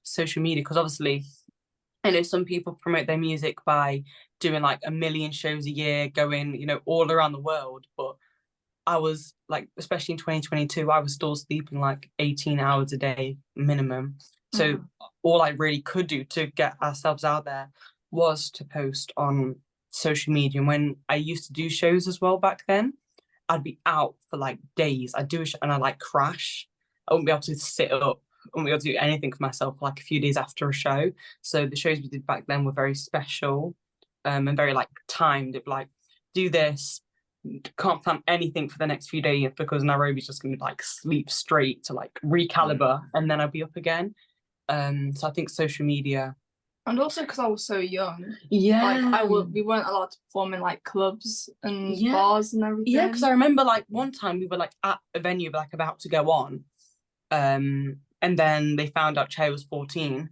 social media, because obviously I know some people promote their music by doing like 1 million shows a year, going, you know, all around the world, but I was like, especially in 2022, I was still sleeping like 18 hours a day minimum. So all I really could do to get ourselves out there was to post on social media. And when I used to do shows as well back then, I'd be out for like days. I'd do a show and I'd like crash. I wouldn't be able to sit up. I wouldn't be able to do anything for myself for like a few days after a show. So the shows we did back then were very special, and very like timed. It'd like, do this, can't plan anything for the next few days because Nyrobi's just going to like sleep straight to like recalibrate, and then I'll be up again. So I think social media. And also because I was so young. Yeah. Like we weren't allowed to perform in like clubs and bars and everything. Yeah, because I remember like one time we were like at a venue like about to go on. And then they found out Chaya was 14,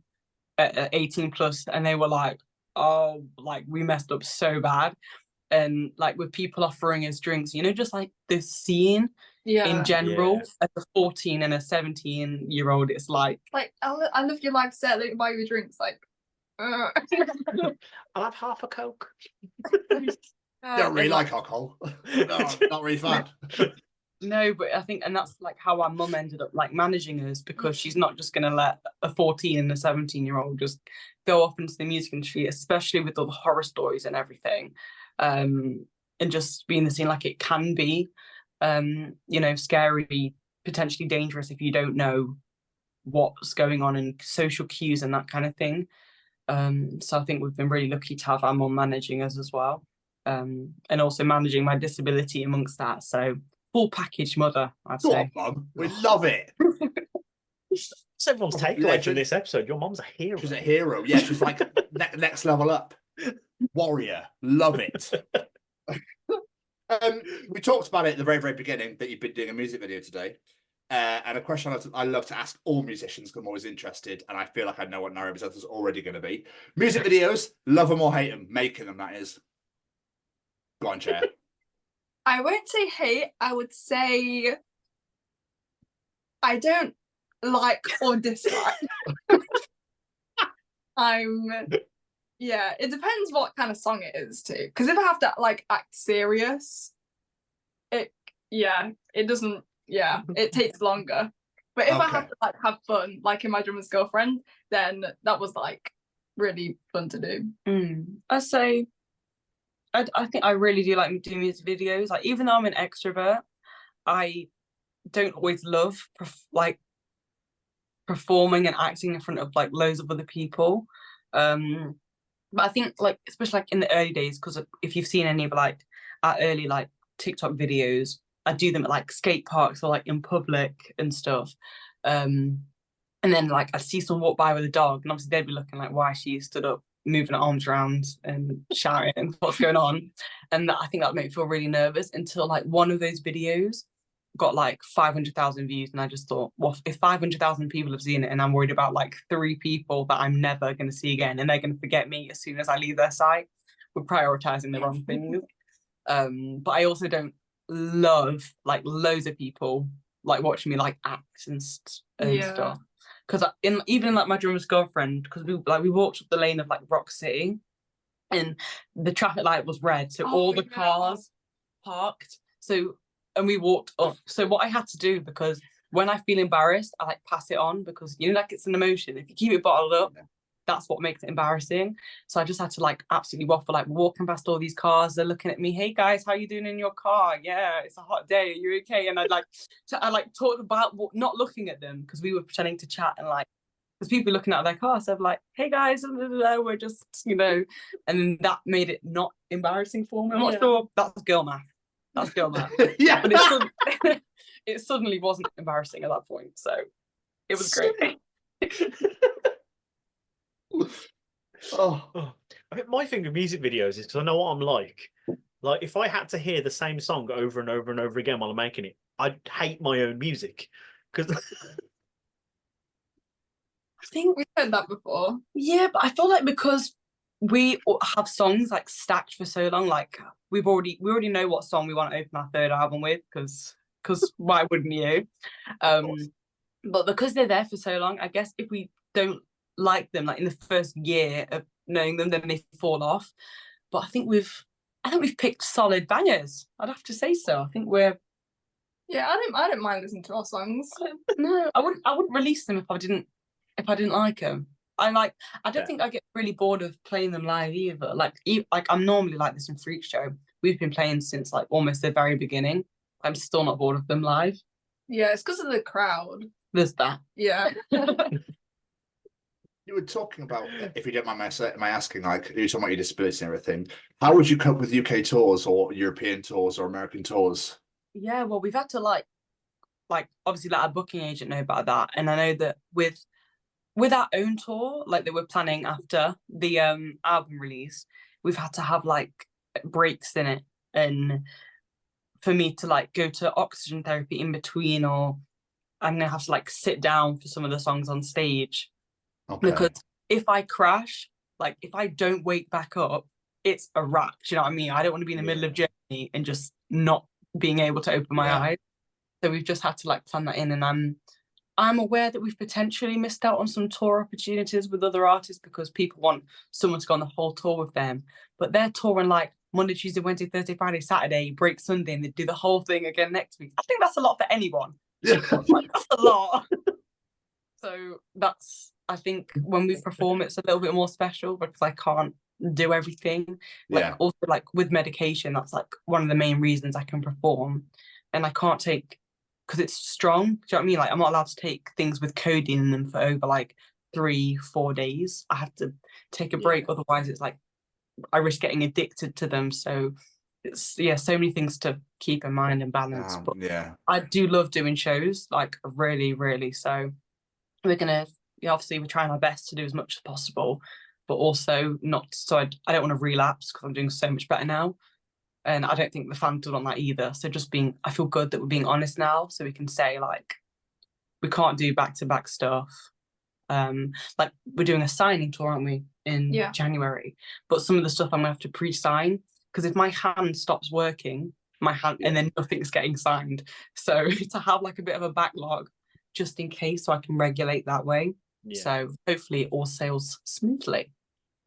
18 plus, and they were like, oh, like we messed up so bad. And like with people offering us drinks, you know, just like this scene in general, as a 14 and a 17-year-old, it's like I love your live set, let me buy you drinks, like I'll have half a Coke. Don't really like alcohol. No, not really fan. No, but I think, and that's like how our mum ended up like managing us, because she's not just going to let a 14 and a 17-year-old just go off into the music industry, especially with all the horror stories and everything, and just being the scene like it can be, you know, scary, potentially dangerous if you don't know what's going on and social cues and that kind of thing. So I think we've been really lucky to have our mum managing us as well, and also managing my disability amongst that. So full package mother, I'd Go say. on, Mum. We love it. That's everyone's takeaway from this episode. Your mum's a hero. She's a hero. Yeah, she's like next level up. Warrior. Love it. We talked about it at the very, very beginning that you've been doing a music video today. And a question I love to ask all musicians because I'm always interested, and I feel like I know what Nyrobi's answer is already going to be. Music videos, love them or hate them, making them, that is. Go on, Chaya. I won't say hate, I would say I don't like or dislike. Yeah, it depends what kind of song it is too. Because if I have to like act serious, it takes longer. But if I have to like have fun, like in My Drummer's Girlfriend, then that was like really fun to do. I say I think I really do like doing music videos. Like, even though I'm an extrovert, I don't always love performing and acting in front of like loads of other people. But I think like, especially like in the early days, because if you've seen any of like our early like TikTok videos, I do them at like skate parks or like in public and stuff. And then like I see someone walk by with a dog, and obviously they'd be looking like, why she stood up moving her arms around and shouting what's going on. And I think that made me feel really nervous until like one of those videos got like 500,000 views, and I just thought, well, if 500,000 people have seen it and I'm worried about like 3 people that I'm never going to see again and they're going to forget me as soon as I leave their site, we're prioritizing the wrong things. But I also don't love like loads of people like watching me like act and stuff, because even in like My Drummer's Girlfriend, because we walked up the lane of like Rock City and the traffic light was red, so all the cars parked, and we walked up. So what I had to do, because when I feel embarrassed, I like pass it on, because you know, like it's an emotion. If you keep it bottled up, that's what makes it embarrassing. So I just had to like absolutely waffle, like walking past all these cars. They're looking at me, hey guys, how you doing in your car? Yeah, it's a hot day. Are you okay? And I talked about not looking at them, because we were pretending to chat, and like, because people looking at their car, so I'm like, hey guys, we're just, you know, and then that made it not embarrassing for me. I'm not sure, that's girl math. That's girl math. Yeah, but it suddenly wasn't embarrassing at that point, so it was great. I think my thing with music videos is because I know what I'm like. Like, if I had to hear the same song over and over and over again while I'm making it, I'd hate my own music. Because I think we've heard that before. Yeah, but I feel like because we have songs like stacked for so long, like we already know what song we want to open our 3rd album with, because why wouldn't you? But because they're there for so long, I guess if we don't like them like in the first year of knowing them, then they fall off. But I think we've picked solid bangers. I'd have to say so. I think we're I don't mind listening to our songs. No, I wouldn't release them if I didn't like them. I don't think I get really bored of playing them live either. Like I'm normally like this in Freak Show. We've been playing since like almost the very beginning. I'm still not bored of them live. Yeah, it's because of the crowd. There's that. Yeah. You were talking about, if you don't mind my asking, like, you're talking about your disability and everything. How would you cope with UK tours or European tours or American tours? Yeah, well, we've had to like obviously let our booking agent know about that, and I know that with our own tour, like that we're planning after the album release, we've had to have like breaks in it, and for me to like go to oxygen therapy in between, or I'm gonna have to like sit down for some of the songs on stage. Okay. Because if I crash, like if I don't wake back up, it's a wrap. Do you know what I mean? I don't want to be in the middle of Germany and just not being able to open my eyes. So we've just had to like plan that in, and I'm aware that we've potentially missed out on some tour opportunities with other artists because people want someone to go on the whole tour with them, but they're touring like Monday, Tuesday, Wednesday, Thursday, Friday, Saturday, break Sunday, and they do the whole thing again next week. I think that's a lot for anyone. That's a lot. So I think when we perform, it's a little bit more special because I can't do everything. Also like with medication, that's like one of the main reasons I can perform, and I can't take, because it's strong. Do you know what I mean? Like I'm not allowed to take things with codeine in them for over like 3-4 days. I have to take a break, otherwise it's like I risk getting addicted to them. So it's so many things to keep in mind and balance. But I do love doing shows, like really, really. So we're gonna obviously we're trying our best to do as much as possible, but also not. So I don't want to relapse because I'm doing so much better now. And I don't think the fans would want that either. So I feel good that we're being honest now, so we can say like we can't do back-to-back stuff. Like we're doing a signing tour, aren't we, in January? But some of the stuff I'm gonna have to pre-sign, because if my hand stops working, my hand and then nothing's getting signed. So to have like a bit of a backlog just in case, so I can regulate that way. So hopefully it all sails smoothly.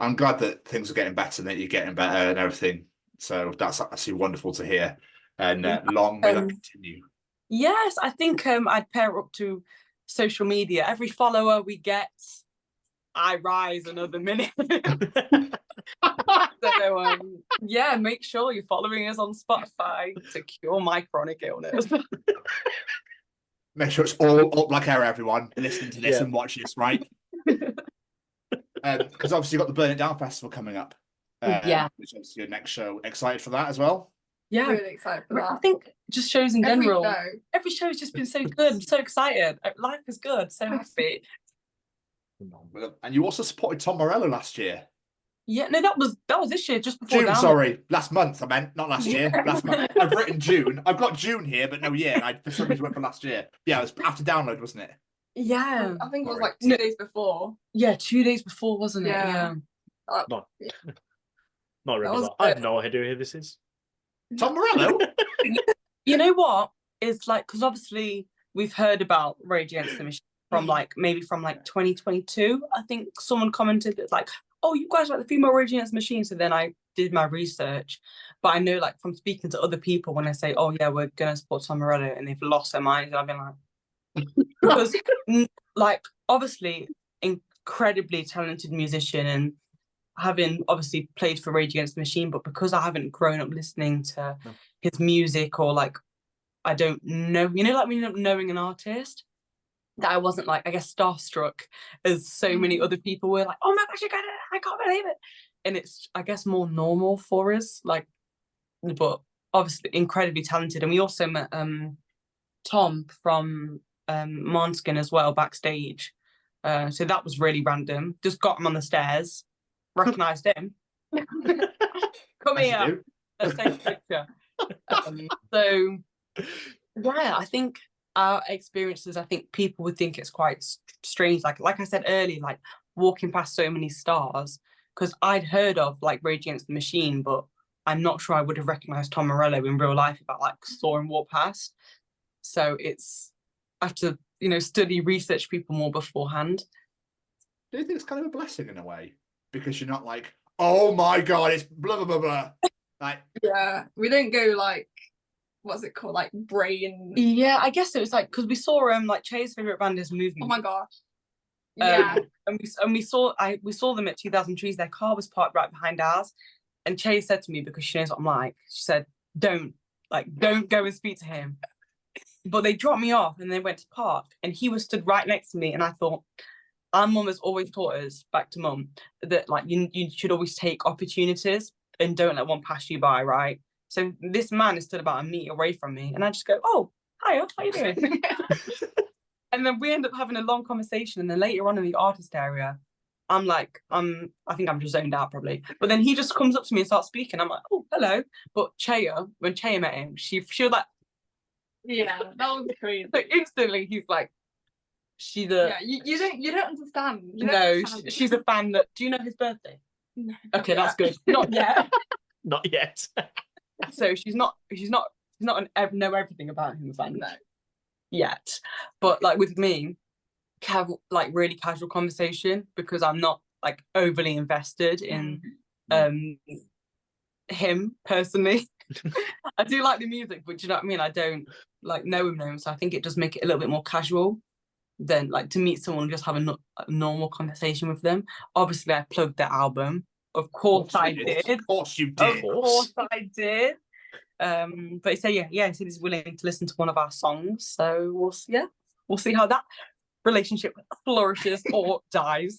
I'm glad that things are getting better and that you're getting better and everything. So that's actually wonderful to hear. And long may that continue. Yes, I think I'd pair up to social media. Every follower we get, I rise another minute. So make sure you're following us on Spotify to cure my chronic illness. Make sure it's all up like air, everyone, listening to this and watching this, right? Because obviously you've got the Burn It Down Festival coming up. Which is your next show. Excited for that as well? Yeah, really excited for that. I think just shows in general. Every show has just been so good. I'm so excited. Life is good. So happy. And you also supported Tom Morello last year. Yeah, no, that was this year, just before June. Sorry, last month. I meant not last year. Last month. I've written June. I've got June here, but no year. I for some reason went for last year. Yeah, it was after download, wasn't it? Yeah, I think it was like 2 days before. Yeah, 2 days before, wasn't it? Yeah. Not really. I have no idea who this is. Tom Morello. You know what? It's like, because obviously we've heard about Rage Against the Machine from maybe 2022. I think someone commented it's like, oh, you guys like the female Rage Against the Machine. So then I did my research, but I know like from speaking to other people, when I say, oh yeah, we're gonna support Tom Morello, and they've lost their minds, I've been like, because like obviously incredibly talented musician, and having obviously played for Rage Against the Machine, but because I haven't grown up listening to his music, or like I don't know, like when you're not knowing an artist, that I wasn't like, I guess, starstruck as so many other people were like, oh my gosh, I can't believe it. And it's, I guess, more normal for us, like, but obviously incredibly talented. And we also met Tom from Måneskin as well backstage. So that was really random. Just got him on the stairs, recognised him. Come here, let's take a picture. So yeah, I think our experiences, I think people would think it's quite strange. Like I said earlier, like walking past so many stars, because I'd heard of like Rage Against the Machine, but I'm not sure I would have recognised Tom Morello in real life if I like saw him walk past. So it's, I have to, study, research people more beforehand. Do you think it's kind of a blessing in a way? Because you're not like, oh my God, it's blah, blah, blah, blah. Like, yeah, we don't go like, what's it called, like brain? Yeah, I guess it was like, because we saw like Chaya's favourite band is Movement. Oh my gosh. Yeah. And we saw them at 2000 Trees. Their car was parked right behind ours. And Chaya said to me, because she knows what I'm like, she said, don't go and speak to him. But they dropped me off and they went to park, and he was stood right next to me. And I thought, our mum has always taught us, back to mum, that like you should always take opportunities and don't let one pass you by, right? So this man is stood about a meter away from me, and I just go, oh, hiya, how you doing? And then we end up having a long conversation, and then later on in the artist area, I'm like, I think I'm just zoned out probably. But then he just comes up to me and starts speaking. I'm like, oh, hello. But Chaya, when Chaya met him, she was like, yeah, that was crazy. So instantly he's like, she's a... Yeah, you don't understand. She's a fan that... Do you know his birthday? No. Okay, that's good. Not yet. Not yet. So she's not know everything about him, a fan. No. Yet. But like with me, really casual conversation, because I'm not like overly invested in him personally. I do like the music, but do you know what I mean? I don't like know him, so I think it does make it a little bit more casual than like to meet someone and just have a normal conversation with them. Obviously, I plugged the album. Of course I did. Of course you did. Of course I did. But he said, he said he's willing to listen to one of our songs. So we'll see how that relationship flourishes or dies.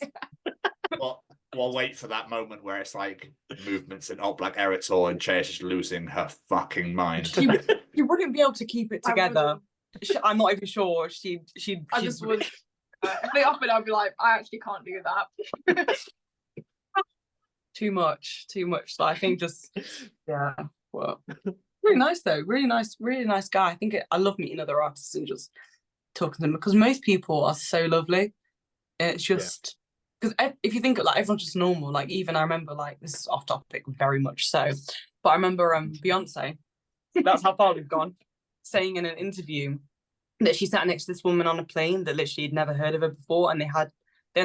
We'll wait for that moment where it's like movements in Alt Black Era tour and Chaya's just losing her fucking mind. She wouldn't be able to keep it together. I'm not even sure. I just would. If they offered, I'd be like, I actually can't do that. Too much. So I think just well, really nice though. Really nice guy. I love meeting other artists and just talking to them because most people are so lovely. And it's just because if you think like everyone's just normal. Like even I remember like this is off topic very much so, but I remember Beyonce. That's how far we've gone. Saying in an interview that she sat next to this woman on a plane that literally had never heard of her before, and they had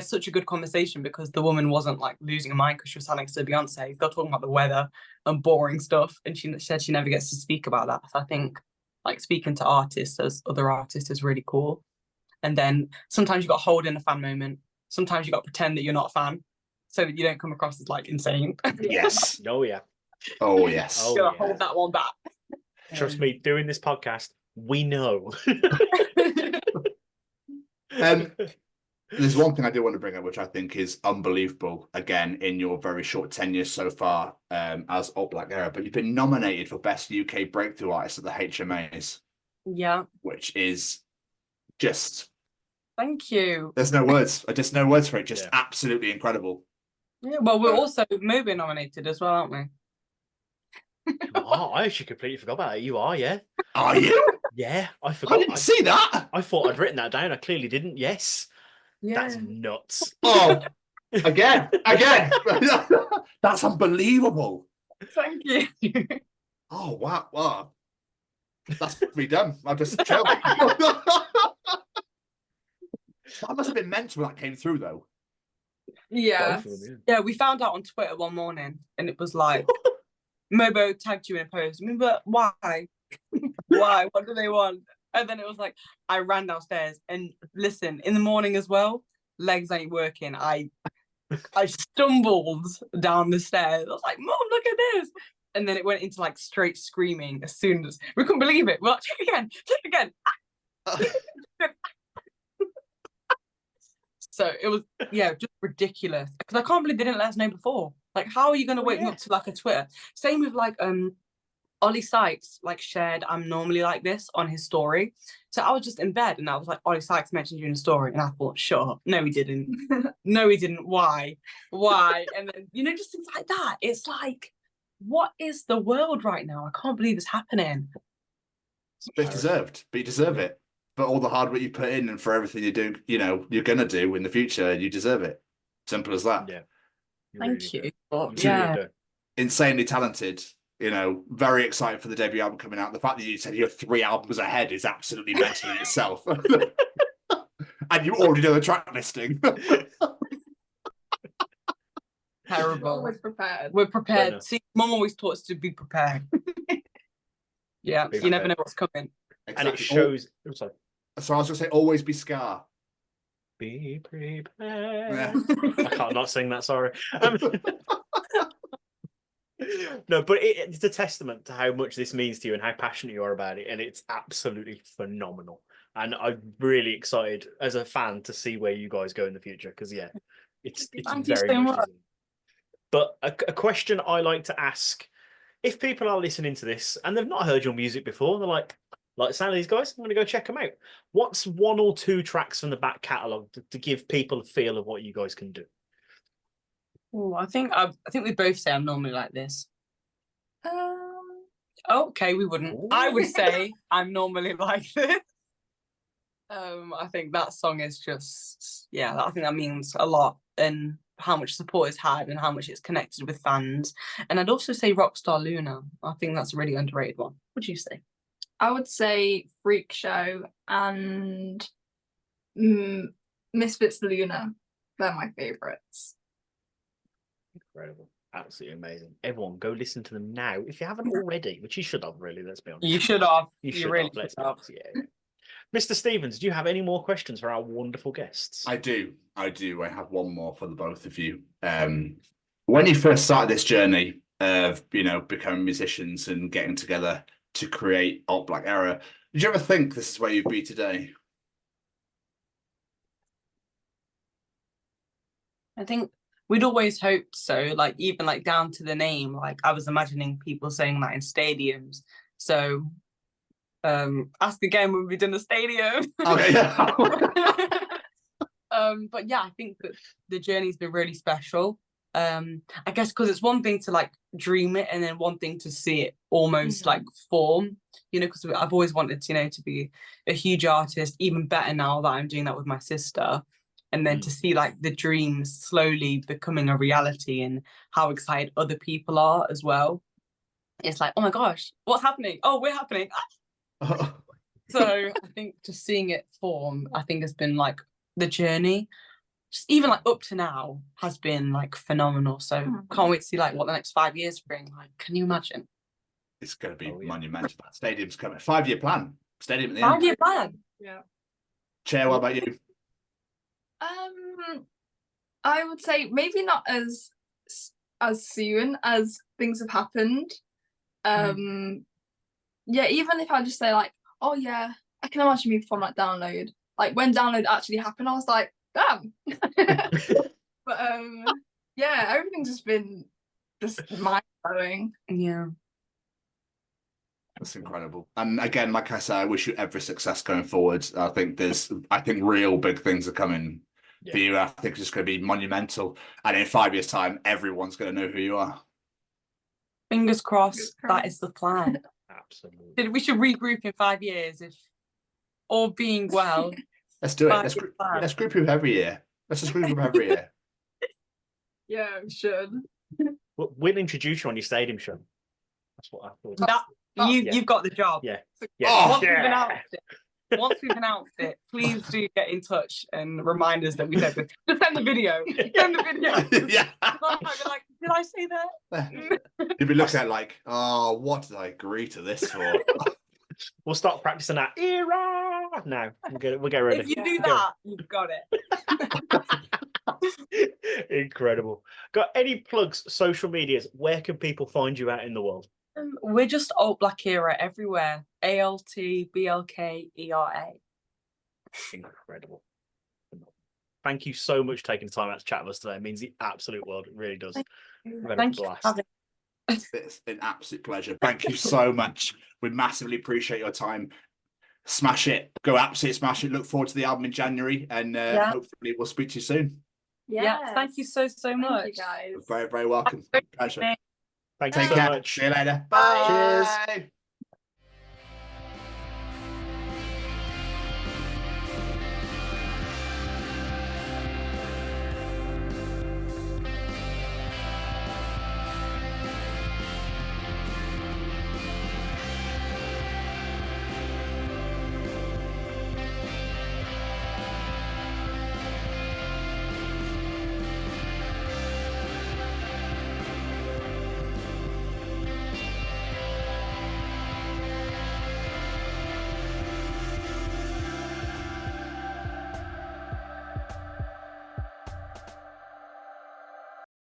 such a good conversation because the woman wasn't like losing her mind because she was sat next to Beyonce. They're talking about the weather and boring stuff, and she said she never gets to speak about that. So I think like speaking to artists as other artists is really cool. And then sometimes you got to hold in a fan moment. Sometimes you got to pretend that you're not a fan, so that you don't come across as like insane. Yes. Oh yeah. Oh yes. You gotta hold that one back. Trust me, doing this podcast, we know. There's one thing I do want to bring up, which I think is unbelievable, again, in your very short tenure so far as Alt Black Era, but you've been nominated for Best UK Breakthrough Artist at the HMAs. Yeah. Which is just... Thank you. There's no words. Just no words for it. Just absolutely incredible. Yeah, well, we're also Moby nominated as well, aren't we? Oh, I actually completely forgot about it. You are, yeah. Are you? Yeah, I forgot. I didn't see that. I thought I'd written that down. I clearly didn't. Yes. Yeah. That's nuts. Oh, again. That's unbelievable. Thank you. Oh, wow. That's me done. I've just chilled. That must have been mental when that came through, though. Yeah. Yeah, we found out on Twitter one morning, and it was like, Mobo tagged you in a post. I mean, but why? Why? What do they want? And then it was like, I ran downstairs and listen, in the morning as well, legs ain't working. I stumbled down the stairs. I was like, Mom, look at this. And then it went into like straight screaming as soon as we couldn't believe it. We're like, check again. So it was, just ridiculous. Because I can't believe they didn't let us know before. Like, how are you going to wake me up to like a Twitter? Same with like, Ollie Sykes like shared I'm normally like this on his story. So I was just in bed and I was like, Ollie Sykes mentioned you in the story. And I thought, shut up. No, he didn't. No, he didn't. Why? And then, just things like that. It's like, what is the world right now? I can't believe it's happening. It's deserved, but you deserve it. For all the hard work you put in and for everything you're doing, you're going to do in the future, you deserve it. Simple as that. Yeah. Thank you. Insanely talented. Very excited for the debut album coming out. The fact that you said you're 3 albums ahead is absolutely mental in itself. And you already know the track listing. Terrible. Always prepared. We're prepared. See, Mum always taught us to be prepared. Yeah, you never know what's coming. Exactly. And it shows... So I was going to say, always be Scar. Be prepared. Yeah. I can't not sing that, sorry. No, but it's a testament to how much this means to you and how passionate you are about it, and it's absolutely phenomenal. And I'm really excited as a fan to see where you guys go in the future because it's very much. But a question I like to ask: if people are listening to this and they've not heard your music before, they're like the sound of these guys, I'm going to go check them out. What's 1 or 2 tracks from the back catalogue to give people a feel of what you guys can do? Oh, I think we both say I'm normally like this. Okay, we wouldn't. Ooh. I would say I'm normally like this. I think that song is just I think that means a lot and how much support it's had and how much it's connected with fans. And I'd also say Rockstar Luna. I think that's a really underrated one. What would you say? I would say Freak Show and Misfits Luna. They're my favourites. Incredible. Absolutely amazing. Everyone, go listen to them now. If you haven't already, which you should have, really, let's be honest. You should have. You really should have. Yeah. Mr. Stevens, do you have any more questions for our wonderful guests? I do. I have one more for the both of you. When you first started this journey of, becoming musicians and getting together to create Alt Black Era, did you ever think this is where you'd be today? I think we'd always hoped so, like even like down to the name. Like I was imagining people saying that in stadiums. So ask again when we've done the stadium. Okay, yeah. But yeah, I think that the journey's been really special. I guess because it's one thing to like dream it and then one thing to see it almost like form, you know, because I've always wanted, you know, to be a huge artist, even better now that I'm doing that with my sister. And then to see like the dreams slowly becoming a reality and how excited other people are as well. It's like, oh my gosh, what's happening? Oh, we're happening. So I think just seeing it form, I think has been like the journey. Just even like up to now has been like phenomenal. So can't wait to see like what the next 5 years bring. Like, can you imagine? It's going to be monumental. That stadium's coming. 5-year plan. Stadium at the end. 5-year plan. Yeah. Chair, what about you? I would say maybe not as soon as things have happened. Yeah, even if I just say like, oh yeah, I can imagine me perform like Download. Like when Download actually happened, I was like, damn. But yeah, everything's just been mind blowing. Yeah. That's incredible. And again, like I said, I wish you every success going forward. I think real big things are coming for you. I think it's just going to be monumental. And in 5 years' time, everyone's going to know who you are. Fingers crossed. That is the plan. Absolutely. We should regroup in 5 years if all being well. Let's do it. Let's group up every year. Let's just group up every year. Yeah, we should. We'll introduce you on your stadium show. That's what I thought. You've got the job. Yeah. Once we've announced it, please do get in touch and remind us that we said this. Just send the video. Send the video. Yeah. Like, did I say that? You'd be looking at like, oh, what did I agree to this for? We'll start practicing that era now. We'll get ready. If you do that, you've got it. Incredible. Got any plugs, social medias? Where can people find you out in the world? We're just Alt Black Era everywhere. ALT, BLK, ERA. Incredible. Thank you so much for taking the time out to chat with us today. It means the absolute world. It really does. Thank you. It's an absolute pleasure. Thank you so much. We massively appreciate your time. Smash it. Go absolutely smash it. Look forward to the album in January, and hopefully we'll speak to you soon. Yeah. Thank you so much. Thank you guys. You're very, very welcome. Pleasure. Thank you Take so care. much. See you later. Bye. Cheers.